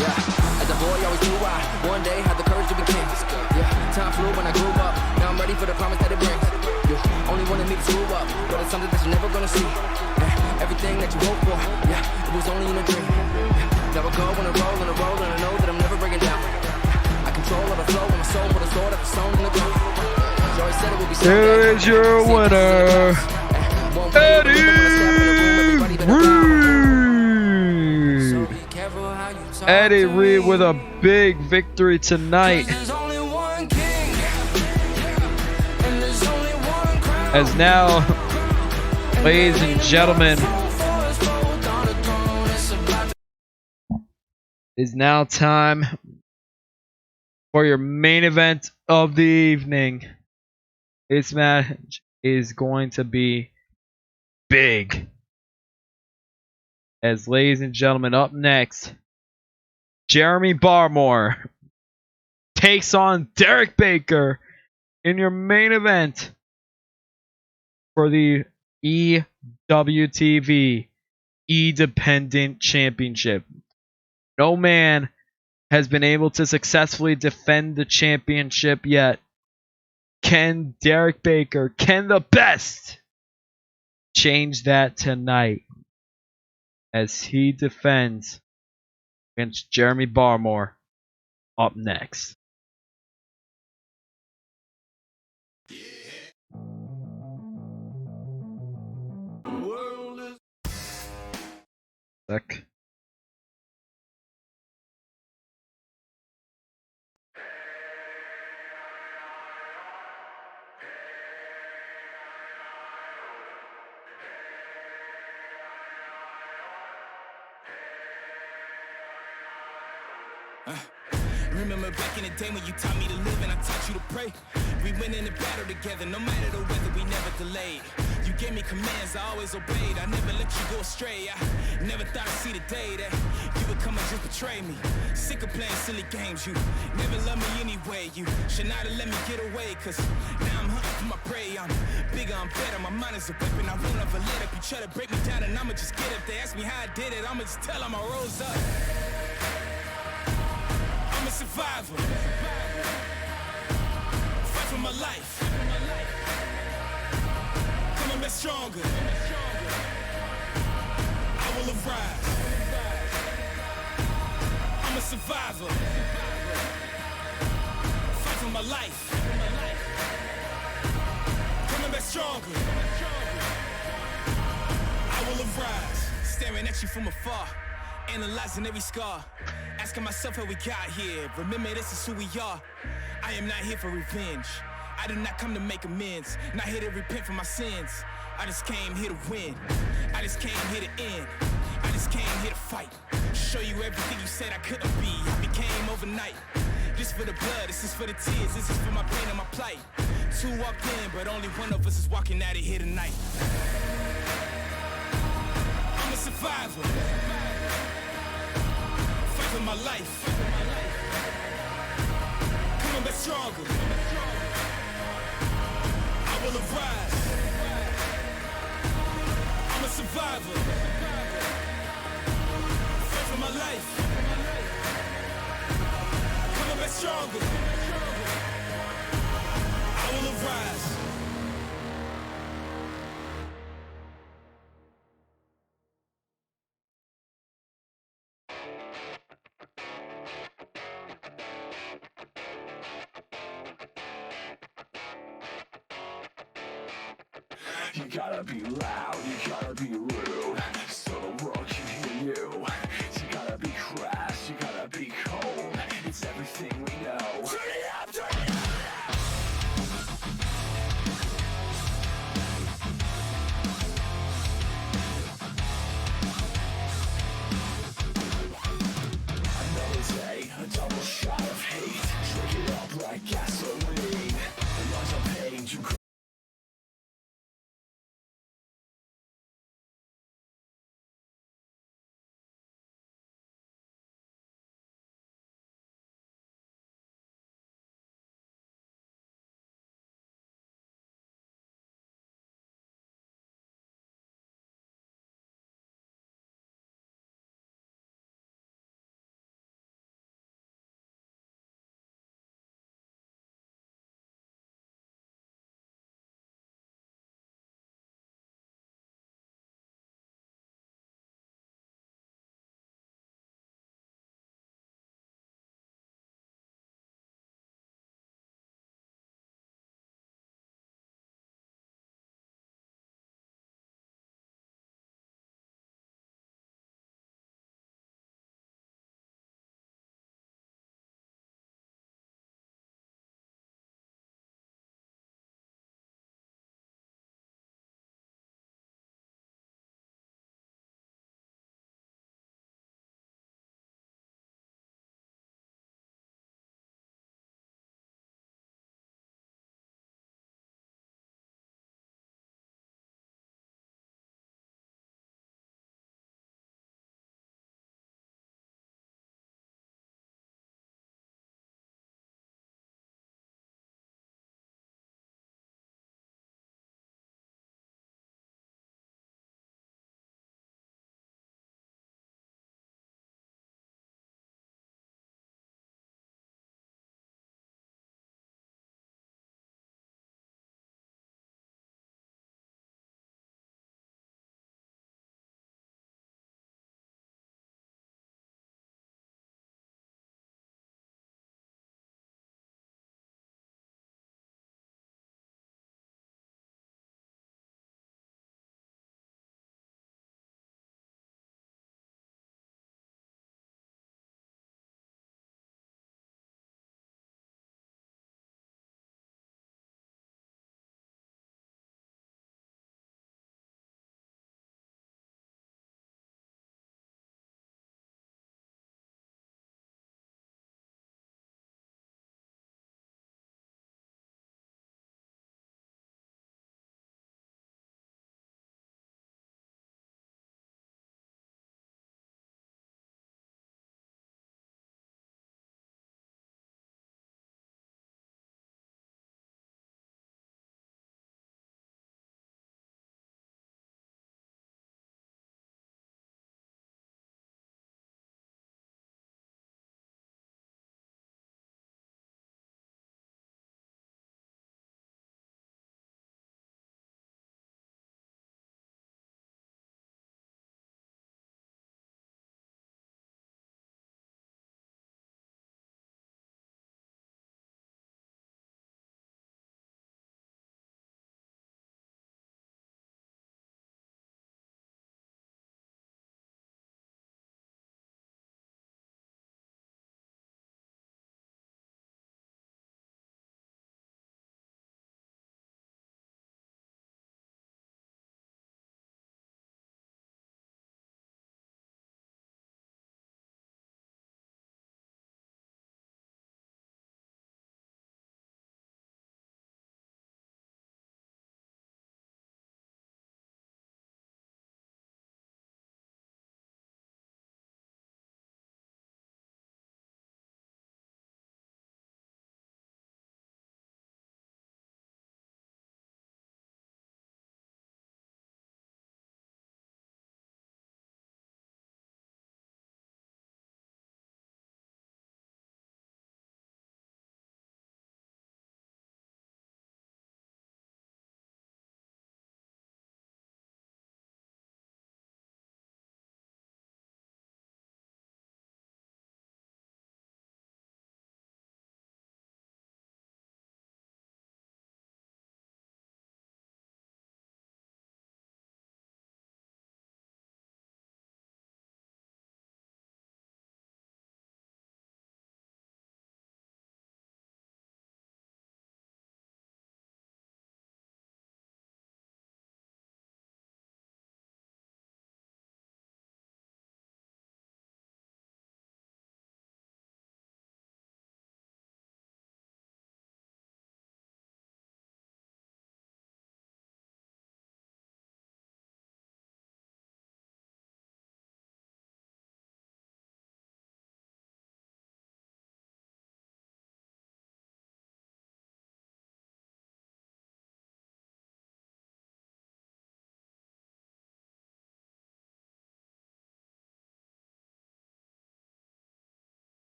Yeah, as a boy, always knew I one day had the courage to be king. Yeah, time flew when I grew up. Now I'm ready for the promise that it brings. Yeah, only wanted me to screw up, but it's something that you're never gonna see. Yeah, everything that you hope for, yeah, it was only in a dream. Yeah, now I go on a roll, and I know that I'm never breaking down. I control all the flow, and my soul with a sword that's sewn in the ground. Joey said it would be Here is your winner, Eddie Reed. Eddie Reed with a big victory tonight. As now, ladies and gentlemen, is now time for your main event of the evening. This match is going to be big. As ladies and gentlemen, up next, Jeremy Barmore takes on Derek Baker in your main event for the EWTV Independent Championship. No man has been able to successfully defend the championship yet. Can Derek Baker, can the best, change that tonight as he defends against Jeremy Barmore up next? Sec. Remember back in the day when you taught me to live and I taught you to pray. We went in the battle together, no matter the weather, we never delayed. You gave me commands, I always obeyed. I never let you go astray. I never thought I'd see the day that you would come and just betray me. Sick of playing silly games, you never loved me anyway. You should not have let me get away, cause now I'm hunting for my prey. I'm bigger, I'm better, my mind is a weapon. I won't ever let up. You try to break me down and I'ma just get up. They ask me how I did it, I'ma just tell them I rose up. I'm a survivor. Fight for my life. Coming back stronger. I will arise. I'm a survivor. Fight for my life. Coming back stronger. I will arise. Staring at you from afar. Analyzing every scar, asking myself how we got here. Remember, this is who we are. I am not here for revenge. I did not come to make amends. Not here to repent for my sins. I just came here to win. I just came here to end. I just came here to fight. Show you everything you said I couldn't be. I became overnight. This for the blood, this is for the tears, this is for my pain and my plight. Two walked in, but only one of us is walking out of here tonight. I'm a survivor. For my life, coming back stronger. I will arise. I'm a survivor. Fight for my life, coming back stronger. I will arise. You gotta be loud, you gotta be rude, so the world can hear you. You gotta be crass, you gotta be cold.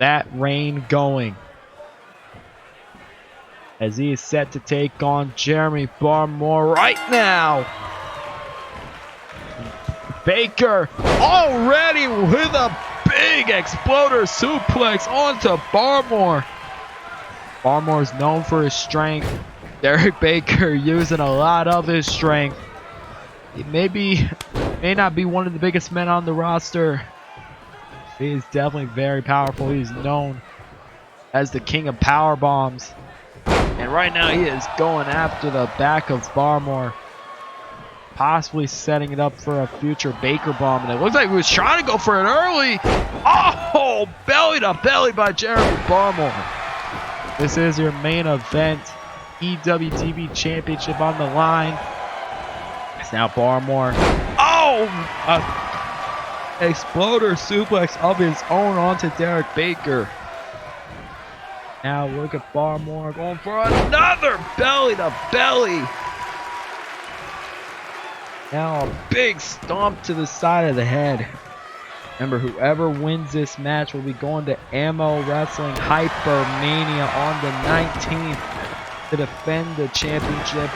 that reign going. As he is set to take on Jeremy Barmore right now. Baker already with a big exploder suplex onto Barmore. Barmore is known for his strength. Derek Baker using a lot of his strength. He may not be one of the biggest men on the roster. He is definitely very powerful. He is known as the king of power bombs. And right now he is going after the back of Barmore, possibly setting it up for a future Baker bomb. And it looks like he was trying to go for it early. Oh, belly to belly by Jeremy Barmore. This is your main event. EWTV Championship on the line. It's now Barmore. Oh! Exploder suplex of his own onto Derek Baker. Now look at Barmore going for another belly to belly. Now a big stomp to the side of the head. Remember, whoever wins this match will be going to Ammo Wrestling Hypermania on the 19th to defend the championship.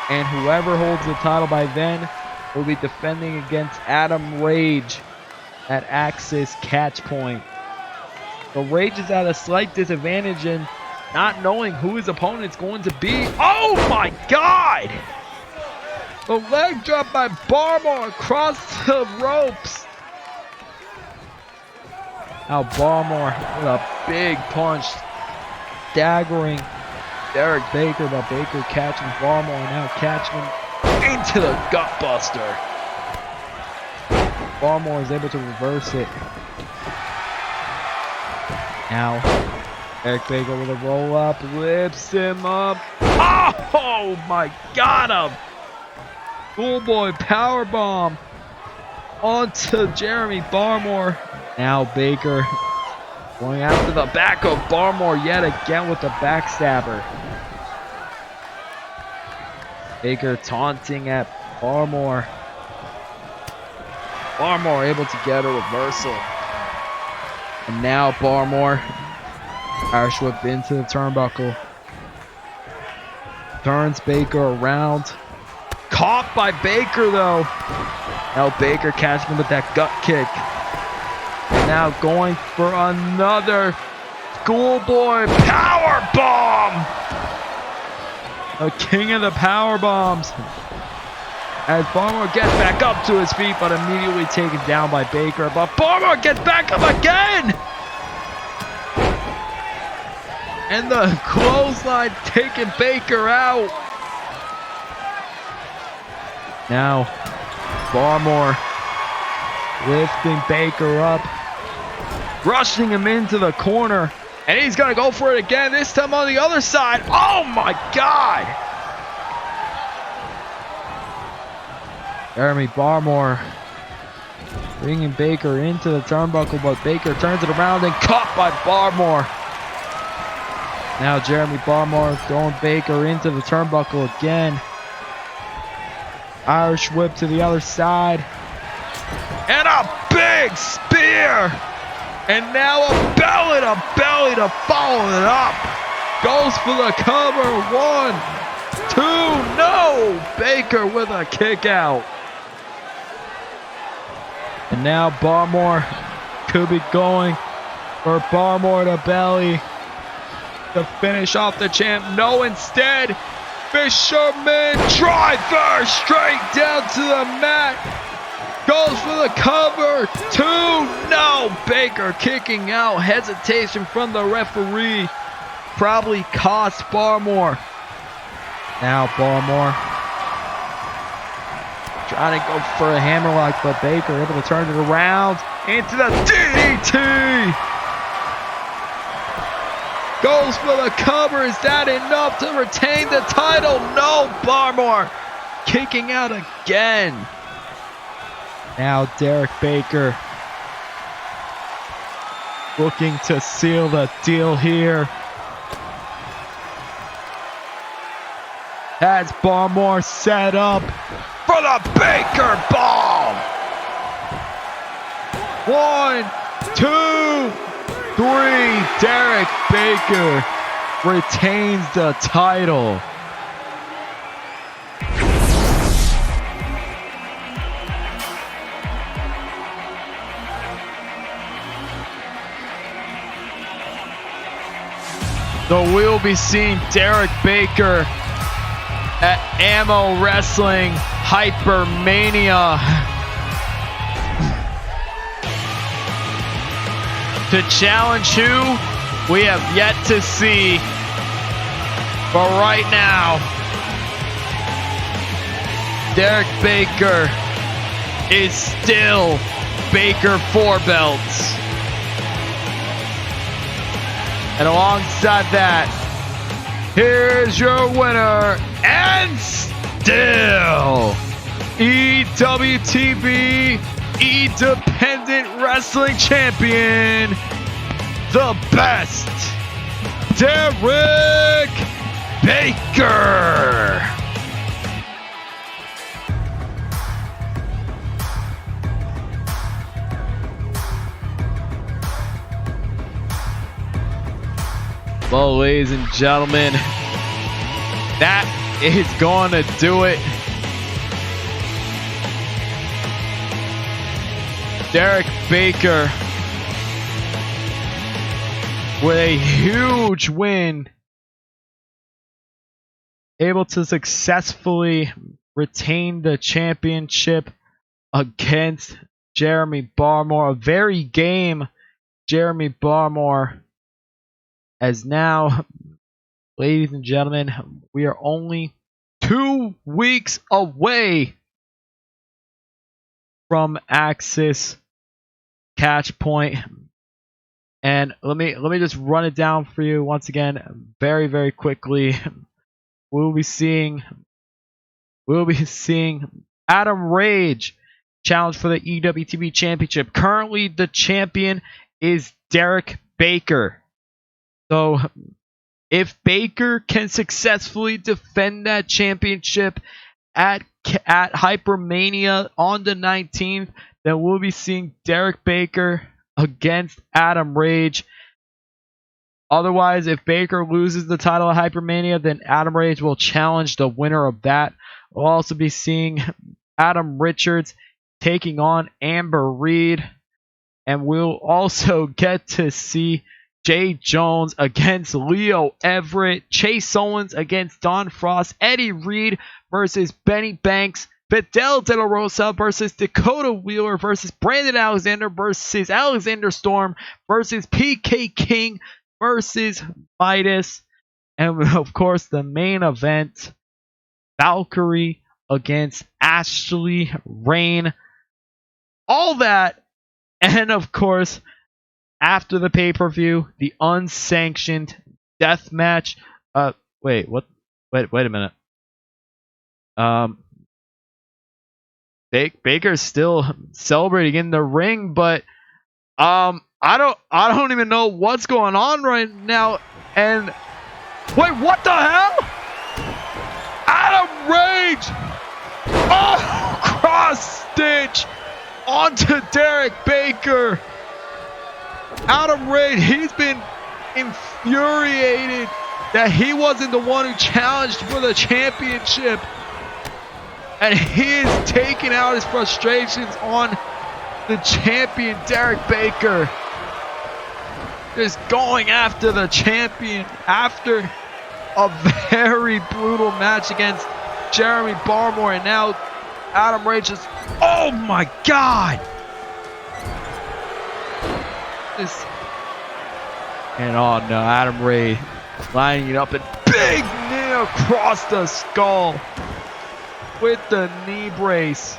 And whoever holds the title by then will be defending against Adam Rage at Axis Catch Point. So Rage is at a slight disadvantage in not knowing who his opponent's going to be. Oh my God! The leg drop by Barmore across the ropes. Now Barmore with a big punch, staggering Derek Baker, but Baker catching Barmore and now catching him into the gutbuster. Barmore is able to reverse it. Now, Derek Baker with a roll up, lifts him up. Oh my God! A schoolboy powerbomb onto Jeremy Barmore. Now Baker going after the back of Barmore yet again with the backstabber. Baker taunting at Barmore. Barmore able to get a reversal. And now Barmore, Irish whip into the turnbuckle. Turns Baker around. Caught by Baker though. Now Baker catching him with that gut kick. And now going for another schoolboy power bomb. The king of the power bombs. As Barmore gets back up to his feet, but immediately taken down by Baker. But Barmore gets back up again! And the clothesline taking Baker out. Now, Barmore lifting Baker up, rushing him into the corner. And he's going to go for it again, this time on the other side. Oh my God! Jeremy Barmore bringing Baker into the turnbuckle, but Baker turns it around and caught by Barmore. Now Jeremy Barmore throwing Baker into the turnbuckle again. Irish whip to the other side. And a big spear! And now a belly to follow it up. Goes for the cover. 1, 2, no! Baker with a kick out. And now Barmore could be going for Barmore to belly to finish off the champ. No, instead, Fisherman driver straight down to the mat. Goes for the cover. 2, no. Baker kicking out. Hesitation from the referee. Probably cost Barmore. Now Barmore trying to go for a hammerlock, but Baker able to turn it around into the DDT. Goes for the cover. Is that enough to retain the title? No, Barmore kicking out again. Now Derek Baker looking to seal the deal here. Has Barmore set up for the Baker bomb. 1, 2, Derek Baker retains the title. So we'll be seeing Derek Baker at Ammo Wrestling Hypermania to challenge who we have yet to see. But right now, Derek Baker is still Baker 4 belts. And alongside that, here's your winner and still EWTB Independent Wrestling Champion, the best, Derek Baker. Well, ladies and gentlemen, that is going to do it. Derek Baker with a huge win, able to successfully retain the championship against Jeremy Barmore. A very game Jeremy Barmore. As now, ladies and gentlemen, we are only 2 weeks away from Axis Catch Point. And let me just run it down for you once again very, very quickly. We'll be seeing Adam Rage challenge for the EWTB Championship. Currently the champion is Derek Baker. So if Baker can successfully defend that championship at Hypermania on the 19th, then we'll be seeing Derek Baker against Adam Rage. Otherwise, if Baker loses the title at Hypermania, then Adam Rage will challenge the winner of that. We'll also be seeing Adam Richards taking on Amber Reed. And we'll also get to see Jay Jones against Leo Everett, Chase Owens against Don Frost, Eddie Reed versus Benny Banks, Fidel De La Rosa versus Dakota Wheeler versus Brandon Alexander versus Alexander Storm versus PK King versus Midas, and of course the main event, Valkyrie against Ashley Rain. All that, and of course, after the pay-per-view, the unsanctioned death match. Wait, what? Wait a minute. Baker's still celebrating in the ring, but I don't even know what's going on right now. And wait, what the hell? Adam Rage! Oh, cross stitch onto Derek Baker. Adam Rage, he's been infuriated that he wasn't the one who challenged for the championship. And he is taking out his frustrations on the champion, Derek Baker. Just going after the champion after a very brutal match against Jeremy Barmore. And now Adam Rage is, oh my God! And oh no, Adam Rage lining it up and big knee across the skull with the knee brace.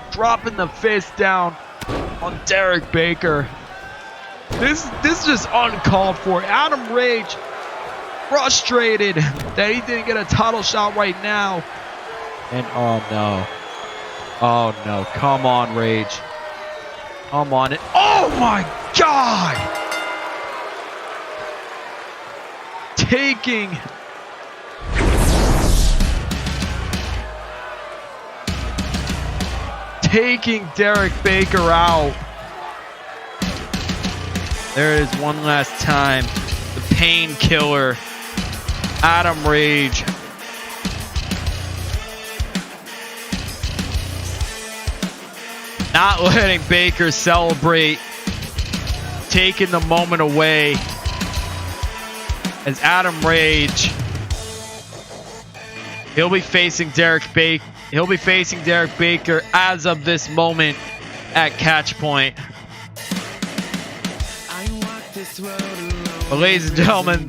Dropping the fist down on Derek Baker. This is just uncalled for. Adam Rage frustrated that he didn't get a title shot right now. And oh no. Oh no, come on Rage. Come on. Oh my God! Taking Derek Baker out. There it is one last time. The painkiller, Adam Rage. Not letting Baker celebrate, taking the moment away as Adam Rage. He'll be facing Derek Baker. He'll be facing Derek Baker as of this moment at Catch Point. But ladies and gentlemen,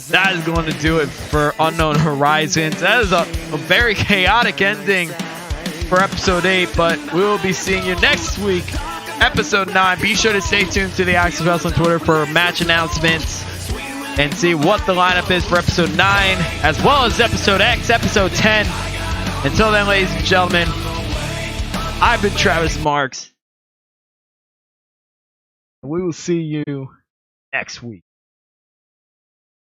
that is going to do it for Unknown Horizons. That is a very chaotic ending for episode 8, but we will be seeing you next week, episode 9. Be sure to stay tuned to the Access Wrestling Twitter for match announcements and see what the lineup is for episode 9, as well as episode X, episode 10. Until then, ladies and gentlemen, I've been Travis Marks. We will see you next week.